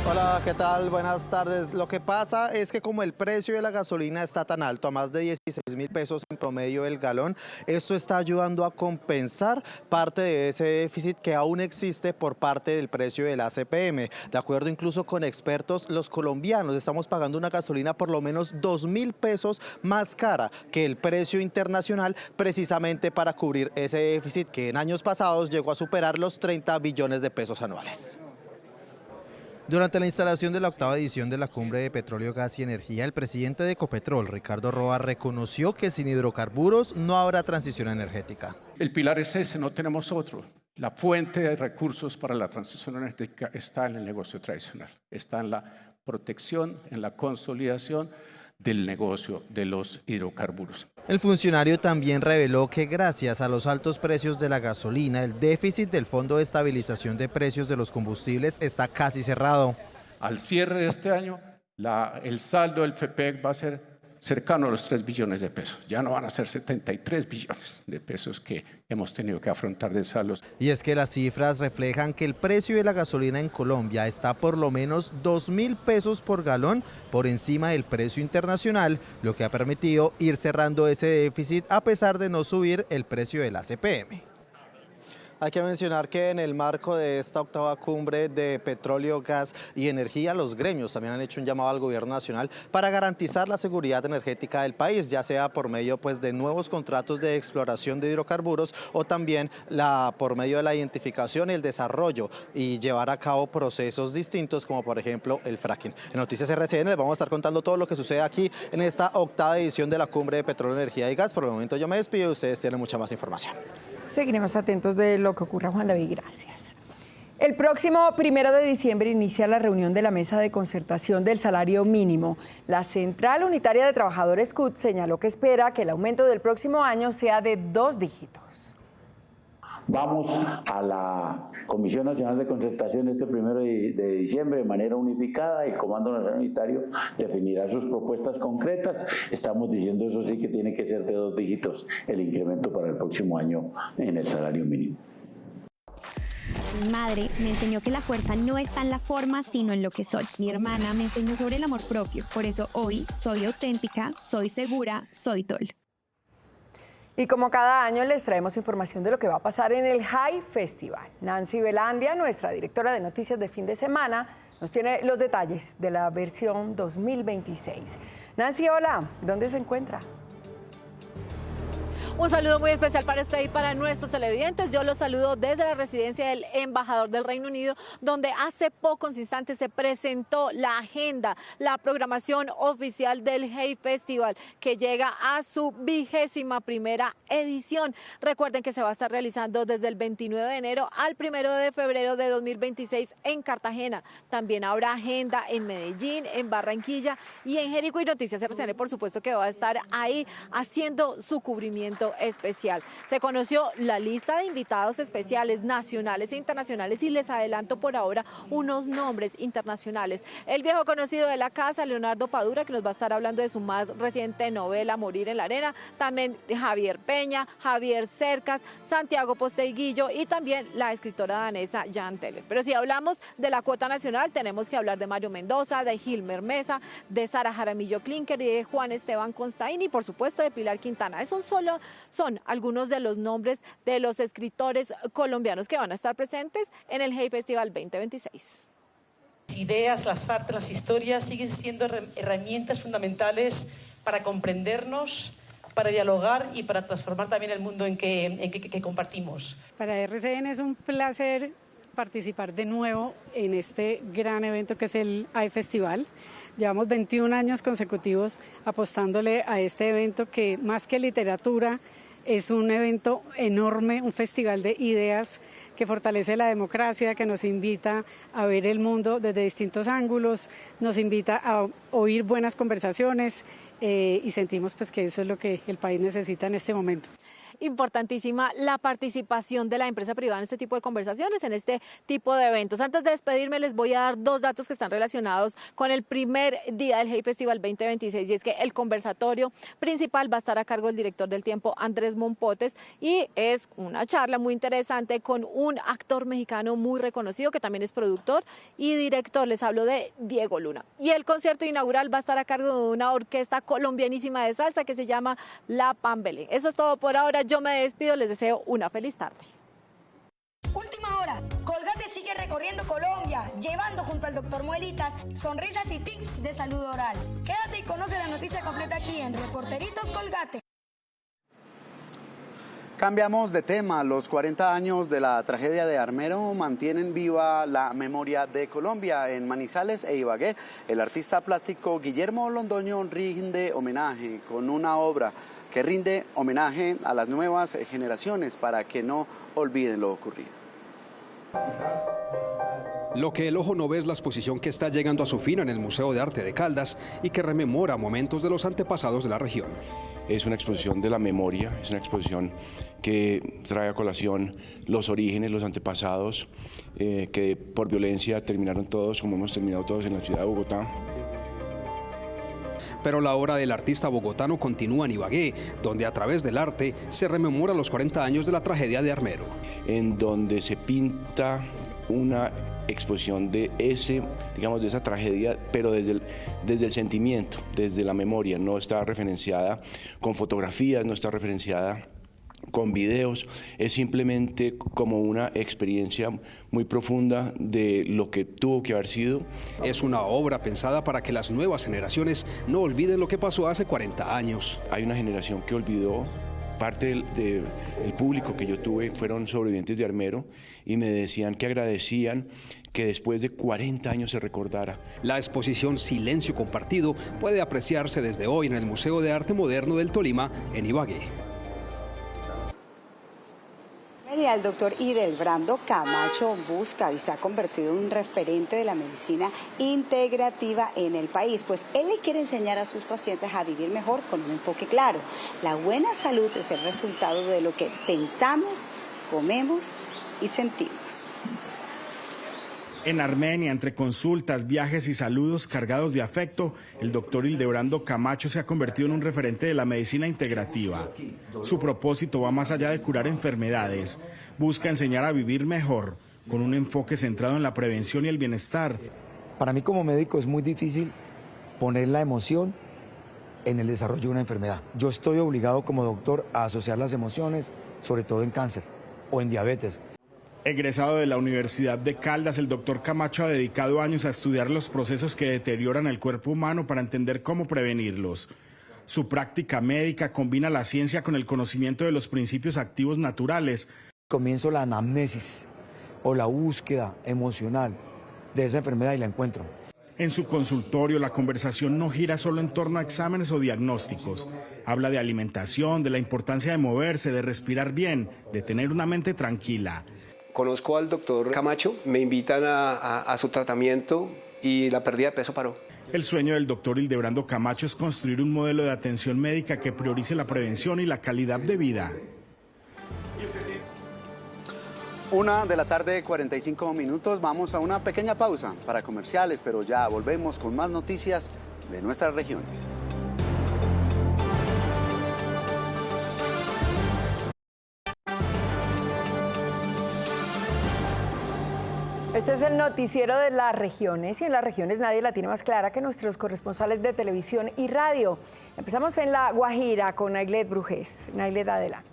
Hola, ¿qué tal? Buenas tardes. Lo que pasa es que como el precio de la gasolina está tan alto, a más de 16.000 pesos en promedio el galón, esto está ayudando a compensar parte de ese déficit que aún existe por parte del precio del ACPM. De acuerdo incluso con expertos, los colombianos estamos pagando una gasolina por lo menos 2.000 pesos más cara que el precio internacional, precisamente para cubrir ese déficit que en años pasados llegó a superar los 30 billones de pesos anuales. Durante la instalación de la 8ª edición de la Cumbre de Petróleo, Gas y Energía, el presidente de Ecopetrol, Ricardo Roa, reconoció que sin hidrocarburos no habrá transición energética. El pilar es ese, no tenemos otro. La fuente de recursos para la transición energética está en el negocio tradicional, está en la protección, en la consolidación del negocio de los hidrocarburos. El funcionario también reveló que gracias a los altos precios de la gasolina, el déficit del Fondo de Estabilización de Precios de los Combustibles está casi cerrado. Al cierre de este año, el saldo del FEPEC va a ser cercano a los 3 billones de pesos. Ya no van a ser 73 billones de pesos que hemos tenido que afrontar de saldos. Y es que las cifras reflejan que el precio de la gasolina en Colombia está por lo menos 2.000 pesos por galón por encima del precio internacional, lo que ha permitido ir cerrando ese déficit a pesar de no subir el precio del ACPM. Hay que mencionar que en el marco de esta 8ª Cumbre de Petróleo, Gas y Energía, los gremios también han hecho un llamado al gobierno nacional para garantizar la seguridad energética del país, ya sea por medio de nuevos contratos de exploración de hidrocarburos o también por medio de la identificación y el desarrollo y llevar a cabo procesos distintos como por ejemplo el fracking. En Noticias RCN les vamos a estar contando todo lo que sucede aquí en esta 8ª edición de la Cumbre de Petróleo, Energía y Gas. Por el momento yo me despido y ustedes tienen mucha más información. Seguiremos atentos de lo que ocurra, Juan David, gracias. El próximo 1 de diciembre inicia la reunión de la Mesa de Concertación del Salario Mínimo. La Central Unitaria de Trabajadores CUT señaló que espera que el aumento del próximo año sea de 2 dígitos. Vamos a la Comisión Nacional de Concertación este 1 de diciembre de manera unificada. El Comando Nacional Unitario definirá sus propuestas concretas. Estamos diciendo, eso sí, que tiene que ser de 2 dígitos el incremento para el próximo año en el salario mínimo. Mi madre me enseñó que la fuerza no está en la forma, sino en lo que soy. Mi hermana me enseñó sobre el amor propio. Por eso hoy soy auténtica, soy segura, soy Tol. Y como cada año les traemos información de lo que va a pasar en el High Festival. Nancy Velandia, nuestra directora de noticias de fin de semana, nos tiene los detalles de la versión 2026. Nancy, hola, ¿dónde se encuentra? Un saludo muy especial para usted y para nuestros televidentes. Yo los saludo desde la residencia del embajador del Reino Unido, donde hace pocos instantes se presentó la agenda, la programación oficial del Hay Festival, que llega a su 21ª edición. Recuerden que se va a estar realizando desde el 29 de enero al 1 de febrero de 2026 en Cartagena. También habrá agenda en Medellín, en Barranquilla y en Jericó, y Noticias RCN, por supuesto, que va a estar ahí haciendo su cubrimiento especial. Se conoció la lista de invitados especiales nacionales e internacionales y les adelanto por ahora unos nombres internacionales. El viejo conocido de la casa, Leonardo Padura, que nos va a estar hablando de su más reciente novela, Morir en la Arena. También Javier Peña, Javier Cercas, Santiago Posteguillo y también la escritora danesa Jan Teller. Pero si hablamos de la cuota nacional, tenemos que hablar de Mario Mendoza, de Gilmer Mesa, de Sara Jaramillo Klinker y de Juan Esteban Constaín y por supuesto de Pilar Quintana. Esos son algunos de los nombres de los escritores colombianos que van a estar presentes en el Hay Festival 2026. Las ideas, las artes, las historias siguen siendo herramientas fundamentales para comprendernos, para dialogar y para transformar también el mundo en que compartimos. Para RCN es un placer participar de nuevo en este gran evento que es el Hay Festival. Llevamos 21 años consecutivos apostándole a este evento que, más que literatura, es un evento enorme, un festival de ideas que fortalece la democracia, que nos invita a ver el mundo desde distintos ángulos, nos invita a oír buenas conversaciones y sentimos pues que eso es lo que el país necesita en este momento. Importantísima la participación de la empresa privada en este tipo de conversaciones, en este tipo de eventos. Antes de despedirme les voy a dar 2 datos que están relacionados con el primer día del Hay Festival 2026 y es que el conversatorio principal va a estar a cargo del director del Tiempo, Andrés Mompotes, y es una charla muy interesante con un actor mexicano muy reconocido que también es productor y director. Les hablo de Diego Luna. Y el concierto inaugural va a estar a cargo de una orquesta colombianísima de salsa que se llama La Pambelé. Eso es todo por ahora. Yo me despido, les deseo una feliz tarde. Última hora, Colgate sigue recorriendo Colombia, llevando junto al doctor Muelitas sonrisas y tips de salud oral. Quédate y conoce la noticia completa aquí en Reporteritos Colgate. Cambiamos de tema. Los 40 años de la tragedia de Armero mantienen viva la memoria de Colombia. En Manizales e Ibagué, el artista plástico Guillermo Londoño rinde homenaje con una obra que rinde homenaje a las nuevas generaciones para que no olviden lo ocurrido. Lo que el ojo no ve es la exposición que está llegando a su fin en el Museo de Arte de Caldas y que rememora momentos de los antepasados de la región. Es una exposición de la memoria, es una exposición que trae a colación los orígenes, los antepasados, que por violencia terminaron todos, como hemos terminado todos en la ciudad de Bogotá. Pero la obra del artista bogotano continúa en Ibagué, donde a través del arte se rememora los 40 años de la tragedia de Armero. En donde se pinta una exposición de de esa tragedia, pero desde el sentimiento, desde la memoria. No está referenciada con fotografías, no está referenciada con videos, es simplemente como una experiencia muy profunda de lo que tuvo que haber sido. Es una obra pensada para que las nuevas generaciones no olviden lo que pasó hace 40 años. Hay una generación que olvidó. Parte del público que yo tuve fueron sobrevivientes de Armero y me decían que agradecían que después de 40 años se recordara. La exposición Silencio Compartido puede apreciarse desde hoy en el Museo de Arte Moderno del Tolima, en Ibagué. El doctor Idelbrando Camacho busca y se ha convertido en un referente de la medicina integrativa en el país, pues él le quiere enseñar a sus pacientes a vivir mejor con un enfoque claro. La buena salud es el resultado de lo que pensamos, comemos y sentimos. En Armenia, entre consultas, viajes y saludos cargados de afecto, el doctor Hildebrando Camacho se ha convertido en un referente de la medicina integrativa. Su propósito va más allá de curar enfermedades, busca enseñar a vivir mejor, con un enfoque centrado en la prevención y el bienestar. Para mí como médico es muy difícil poner la emoción en el desarrollo de una enfermedad. Yo estoy obligado como doctor a asociar las emociones, sobre todo en cáncer o en diabetes. Egresado de la Universidad de Caldas, el doctor Camacho ha dedicado años a estudiar los procesos que deterioran el cuerpo humano para entender cómo prevenirlos. Su práctica médica combina la ciencia con el conocimiento de los principios activos naturales. Comienzo la anamnesis o la búsqueda emocional de esa enfermedad y la encuentro. En su consultorio, la conversación no gira solo en torno a exámenes o diagnósticos. Habla de alimentación, de la importancia de moverse, de respirar bien, de tener una mente tranquila. Conozco al doctor Camacho, me invitan a su tratamiento y la pérdida de peso paró. El sueño del doctor Hildebrando Camacho es construir un modelo de atención médica que priorice la prevención y la calidad de vida. 1:45 p.m. Vamos a una pequeña pausa para comerciales, pero ya volvemos con más noticias de nuestras regiones. Este es el noticiero de las regiones y en las regiones nadie la tiene más clara que nuestros corresponsales de televisión y radio. Empezamos en La Guajira con Nailet Brujés. Nailet, adelante.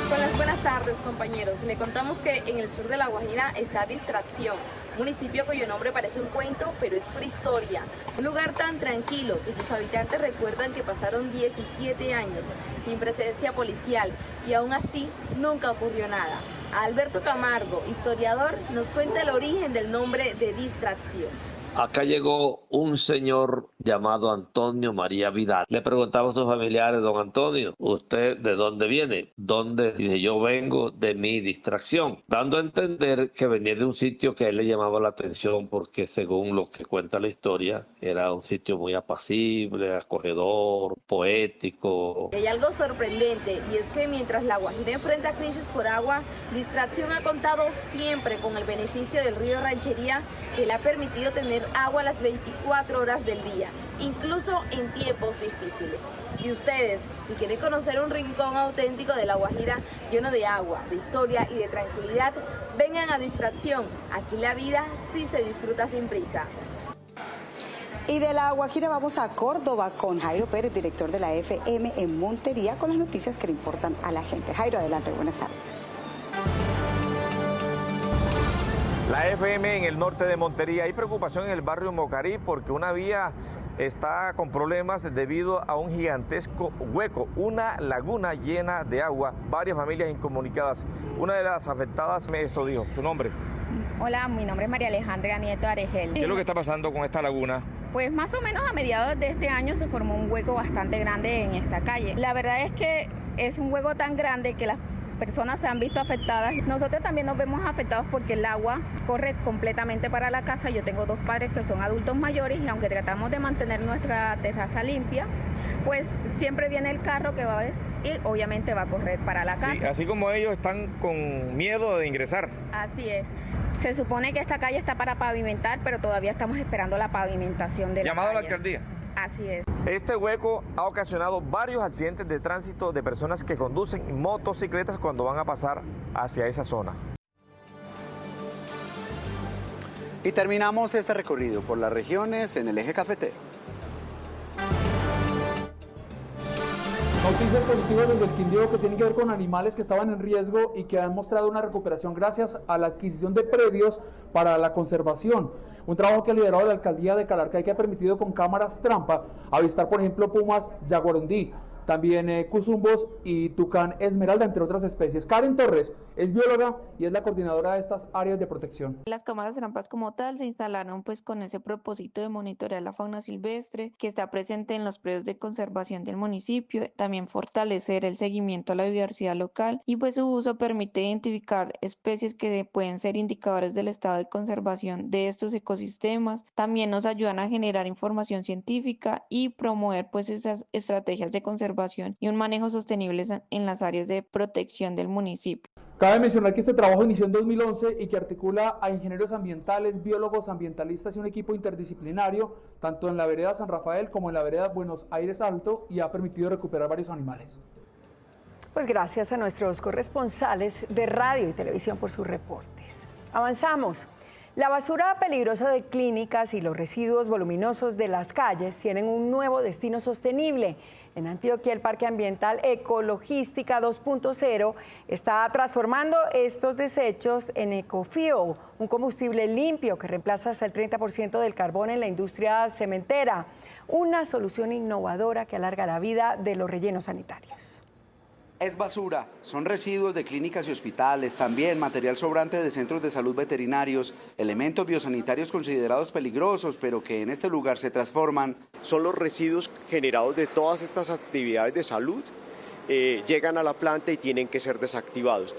Con las buenas tardes, compañeros. Le contamos que en el sur de La Guajira está Distracción, municipio cuyo nombre parece un cuento, pero es prehistoria. Un lugar tan tranquilo que sus habitantes recuerdan que pasaron 17 años sin presencia policial y aún así nunca ocurrió nada. Alberto Camargo, historiador, nos cuenta el origen del nombre de Distracción. Acá llegó un señor llamado Antonio María Vidal. Le preguntaba a sus familiares: don Antonio, ¿usted de dónde viene? ¿Dónde? Dice: yo vengo de mi distracción, dando a entender que venía de un sitio que a él le llamaba la atención porque, según lo que cuenta la historia, era un sitio muy apacible, acogedor, poético. Hay algo sorprendente, y es que mientras La Guajira enfrenta crisis por agua, Distracción ha contado siempre con el beneficio del río Ranchería, que le ha permitido tener agua las 24 horas del día, incluso en tiempos difíciles. Y ustedes, si quieren conocer un rincón auténtico de La Guajira, lleno de agua, de historia y de tranquilidad, vengan a Distracción. Aquí la vida sí se disfruta sin prisa. Y de La Guajira vamos a Córdoba con Jairo Pérez, director de la FM en Montería, con las noticias que le importan a la gente. Jairo, adelante, buenas tardes. La FM en el norte de Montería. Hay preocupación en el barrio Mocarí porque una vía está con problemas debido a un gigantesco hueco, una laguna llena de agua, varias familias incomunicadas. Una de las afectadas me esto dijo. ¿Su nombre? Hola, mi nombre es María Alejandra Nieto Aregel. ¿Qué es lo que está pasando con esta laguna? Pues más o menos a mediados de este año se formó un hueco bastante grande en esta calle. La verdad es que es un hueco tan grande que las personas se han visto afectadas. Nosotros también nos vemos afectados porque el agua corre completamente para la casa. Yo tengo dos padres que son adultos mayores y aunque tratamos de mantener nuestra terraza limpia, pues siempre viene el carro que va a ver y obviamente va a correr para la casa. Sí, así como ellos están con miedo de ingresar. Así es. Se supone que esta calle está para pavimentar, pero todavía estamos esperando la pavimentación de la calle. ¿Llamado a la alcaldía? Así es. Este hueco ha ocasionado varios accidentes de tránsito de personas que conducen motocicletas cuando van a pasar hacia esa zona. Y terminamos este recorrido por las regiones en el eje cafetero. Noticias positivas desde el Quindío que tienen que ver con animales que estaban en riesgo y que han mostrado una recuperación gracias a la adquisición de predios para la conservación. Un trabajo que ha liderado la alcaldía de Calarcá y que ha permitido con cámaras trampa avistar, por ejemplo, pumas yaguarondí, también cuzumbos y tucán esmeralda, entre otras especies. Karen Torres es bióloga y es la coordinadora de estas áreas de protección. Las cámaras trampas como tal se instalaron pues con ese propósito de monitorear la fauna silvestre que está presente en los predios de conservación del municipio, también fortalecer el seguimiento a la biodiversidad local y pues su uso permite identificar especies que pueden ser indicadores del estado de conservación de estos ecosistemas. También nos ayudan a generar información científica y promover pues esas estrategias de conservación conservación y un manejo sostenibles en las áreas de protección del municipio. Cabe mencionar que este trabajo inició en 2011 y que articula a ingenieros ambientales, biólogos ambientalistas y un equipo interdisciplinario, tanto en la vereda San Rafael como en la vereda Buenos Aires Alto, y ha permitido recuperar varios animales. Pues gracias a nuestros corresponsales de radio y televisión por sus reportes. Avanzamos. La basura peligrosa de clínicas y los residuos voluminosos de las calles tienen un nuevo destino sostenible. En Antioquia, el Parque Ambiental Ecologística 2.0 está transformando estos desechos en ecofuel, un combustible limpio que reemplaza hasta el 30% del carbón en la industria cementera. Una solución innovadora que alarga la vida de los rellenos sanitarios. Es basura, son residuos de clínicas y hospitales, también material sobrante de centros de salud veterinarios, elementos biosanitarios considerados peligrosos, pero que en este lugar se transforman. Son los residuos generados de todas estas actividades de salud, llegan a la planta y tienen que ser desactivados,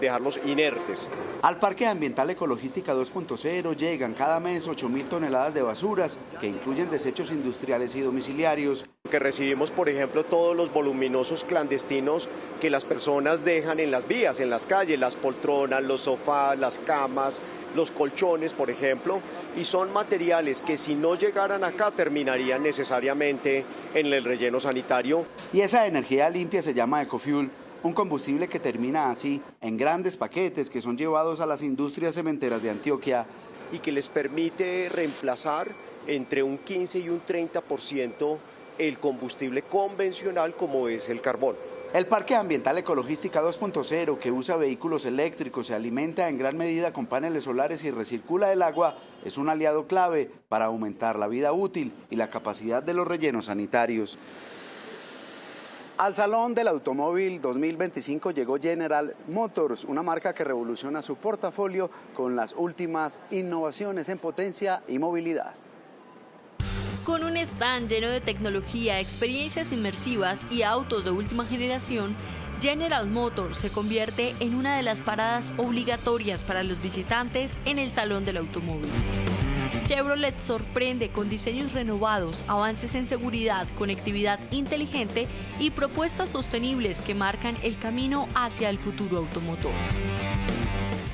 dejarlos inertes. Al Parque Ambiental Ecologística 2.0 llegan cada mes 8.000 toneladas de basuras, que incluyen desechos industriales y domiciliarios. Que recibimos, por ejemplo, todos los voluminosos clandestinos que las personas dejan en las vías, en las calles, las poltronas, los sofás, las camas, los colchones, por ejemplo, y son materiales que si no llegaran acá terminarían necesariamente en el relleno sanitario. Y esa energía limpia se llama ecofuel, un combustible que termina así en grandes paquetes que son llevados a las industrias cementeras de Antioquia y que les permite reemplazar entre un 15 y un 30% el combustible convencional como es el carbón. El Parque Ambiental Ecologística 2.0, que usa vehículos eléctricos, se alimenta en gran medida con paneles solares y recircula el agua, es un aliado clave para aumentar la vida útil y la capacidad de los rellenos sanitarios. Al Salón del Automóvil 2025 llegó General Motors, una marca que revoluciona su portafolio con las últimas innovaciones en potencia y movilidad. Con un stand lleno de tecnología, experiencias inmersivas y autos de última generación, General Motors se convierte en una de las paradas obligatorias para los visitantes en el Salón del Automóvil. Chevrolet sorprende con diseños renovados, avances en seguridad, conectividad inteligente y propuestas sostenibles que marcan el camino hacia el futuro automotor.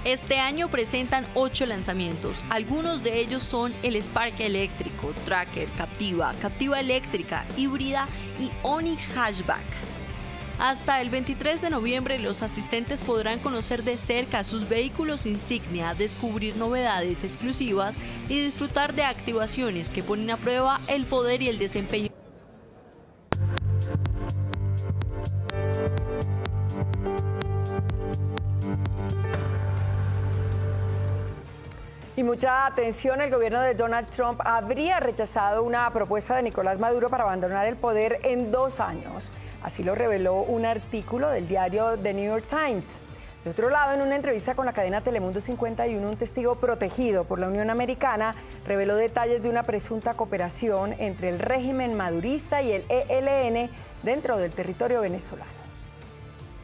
Este año presentan 8 lanzamientos, algunos de ellos son el Spark eléctrico, Tracker, Captiva, Captiva eléctrica, híbrida y Onix Hatchback. Hasta el 23 de noviembre los asistentes podrán conocer de cerca sus vehículos insignia, descubrir novedades exclusivas y disfrutar de activaciones que ponen a prueba el poder y el desempeño. Y mucha atención, el gobierno de Donald Trump habría rechazado una propuesta de Nicolás Maduro para abandonar el poder en 2 años. Así lo reveló un artículo del diario The New York Times. De otro lado, en una entrevista con la cadena Telemundo 51, un testigo protegido por la Unión Americana reveló detalles de una presunta cooperación entre el régimen madurista y el ELN dentro del territorio venezolano.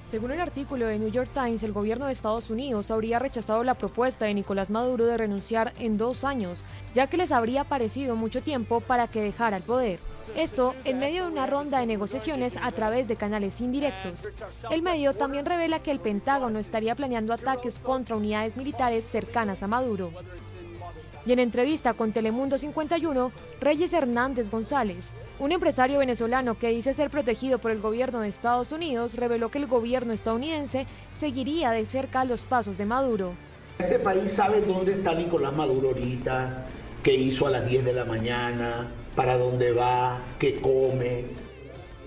Según el artículo de New York Times, el gobierno de Estados Unidos habría rechazado la propuesta de Nicolás Maduro de renunciar en 2 años, ya que les habría parecido mucho tiempo para que dejara el poder. Esto en medio de una ronda de negociaciones a través de canales indirectos. El medio también revela que el Pentágono estaría planeando ataques contra unidades militares cercanas a Maduro. Y en entrevista con Telemundo 51, Reyes Hernández González, un empresario venezolano que dice ser protegido por el gobierno de Estados Unidos, reveló que el gobierno estadounidense seguiría de cerca los pasos de Maduro. Este país sabe dónde está Nicolás Maduro ahorita, qué hizo a las 10 de la mañana, para dónde va, qué come.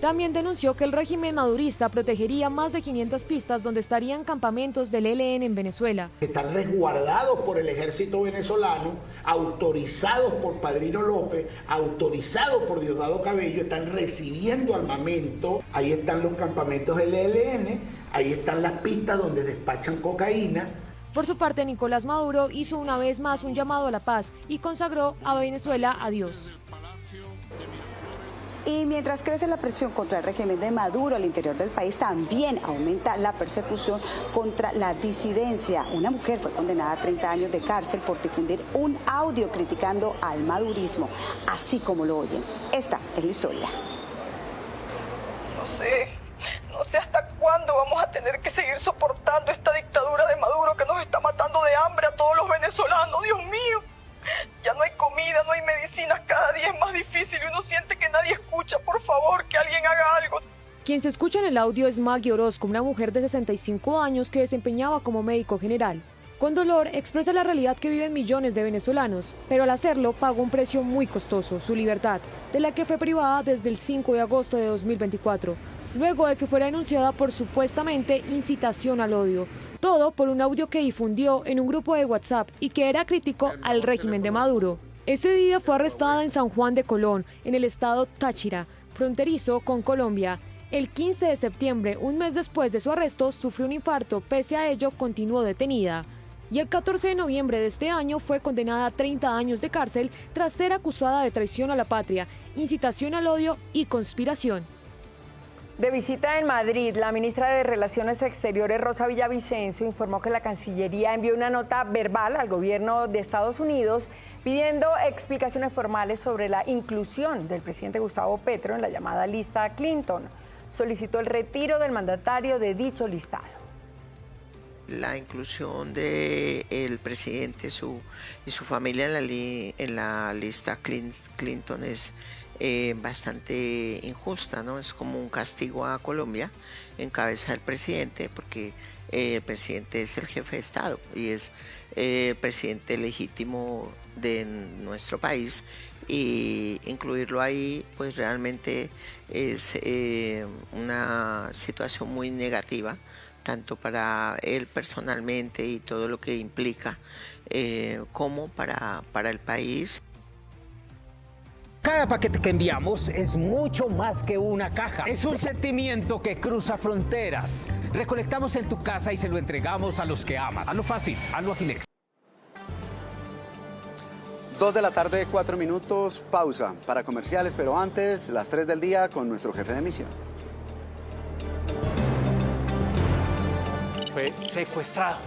También denunció que el régimen madurista protegería más de 500 pistas donde estarían campamentos del ELN en Venezuela. Están resguardados por el ejército venezolano, autorizados por Padrino López, autorizados por Diosdado Cabello, están recibiendo armamento. Ahí están los campamentos del ELN, ahí están las pistas donde despachan cocaína. Por su parte, Nicolás Maduro hizo una vez más un llamado a la paz y consagró a Venezuela a Dios. Y mientras crece la presión contra el régimen de Maduro al interior del país, también aumenta la persecución contra la disidencia. Una mujer fue condenada a 30 años de cárcel por difundir un audio criticando al madurismo, así como lo oyen. Esta es la historia. No sé hasta cuándo vamos a tener que seguir soportando esta dictadura de Maduro que nos está matando de hambre a todos los venezolanos, Dios mío. Ya no hay comida, no hay medicinas, cada día es más difícil y uno siente que nadie escucha. Por favor, que alguien haga algo. Quien se escucha en el audio es Maggie Orozco, una mujer de 65 años que desempeñaba como médico general. Con dolor expresa la realidad que viven millones de venezolanos, pero al hacerlo pagó un precio muy costoso, su libertad, de la que fue privada desde el 5 de agosto de 2024, luego de que fuera denunciada por supuestamente incitación al odio. Todo por un audio que difundió en un grupo de WhatsApp y que era crítico al régimen de Maduro. Ese día fue arrestada en San Juan de Colón, en el estado Táchira, fronterizo con Colombia. El 15 de septiembre, un mes después de su arresto, sufrió un infarto, pese a ello continuó detenida. Y el 14 de noviembre de este año fue condenada a 30 años de cárcel tras ser acusada de traición a la patria, incitación al odio y conspiración. De visita en Madrid, la ministra de Relaciones Exteriores, Rosa Villavicencio, informó que la Cancillería envió una nota verbal al gobierno de Estados Unidos pidiendo explicaciones formales sobre la inclusión del presidente Gustavo Petro en la llamada lista Clinton. Solicitó el retiro del mandatario de dicho listado. La inclusión del presidente y su familia en la lista Clinton es bastante injusta, ¿no? Es como un castigo a Colombia en cabeza del presidente, porque el presidente es el jefe de Estado y es el presidente legítimo de nuestro país, y incluirlo ahí pues realmente es una situación muy negativa, tanto para él personalmente y todo lo que implica, como para el país. Cada paquete que enviamos es mucho más que una caja. Es un sentimiento que cruza fronteras. Recolectamos en tu casa y se lo entregamos a los que amas. Hazlo fácil, hazlo Agilex. 2 de la tarde, 4 minutos, pausa para comerciales, pero antes, las 3 del día con nuestro jefe de misión. Fue secuestrado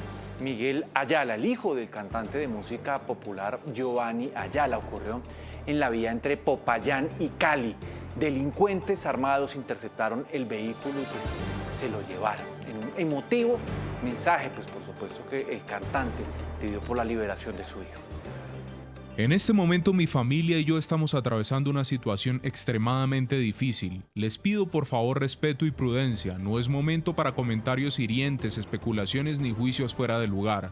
Miguel Ayala, el hijo del cantante de música popular Giovanni Ayala. Ocurrió en la vía entre Popayán y Cali. Delincuentes armados interceptaron el vehículo y pues se lo llevaron. En un emotivo mensaje, pues por supuesto que el cantante pidió por la liberación de su hijo. En este momento mi familia y yo estamos atravesando una situación extremadamente difícil. Les pido por favor respeto y prudencia. No es momento para comentarios hirientes, especulaciones ni juicios fuera de lugar.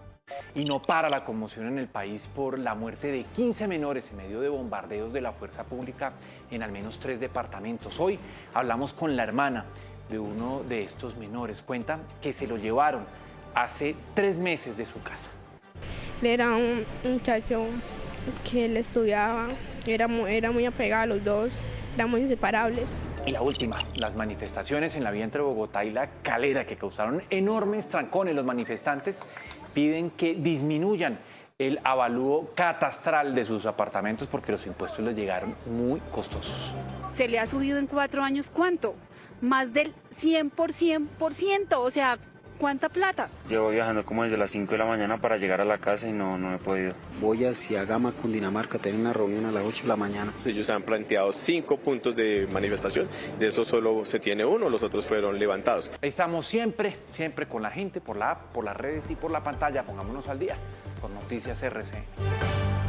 Y no para la conmoción en el país por la muerte de 15 menores en medio de bombardeos de la fuerza pública en al menos 3 departamentos. Hoy hablamos con la hermana de uno de estos menores. Cuenta que se lo llevaron hace 3 meses de su casa. Era un muchacho que él estudiaba, era muy apegado a los dos, éramos inseparables. Y la última, las manifestaciones en la vía entre Bogotá y La Calera, que causaron enormes trancones. Los manifestantes piden que disminuyan el avalúo catastral de sus apartamentos porque los impuestos les llegaron muy costosos. Se le ha subido en 4 años, ¿cuánto? Más del 100%, o sea, ¿cuánta plata? Llevo viajando como desde las 5 de la mañana para llegar a la casa y no he podido. Voy hacia Gama, Cundinamarca, tener una reunión a las 8 de la mañana. Ellos han planteado 5 puntos de manifestación, de eso solo se tiene uno, los otros fueron levantados. Estamos siempre con la gente, por la app, por las redes y por la pantalla. Pongámonos al día con Noticias RCN.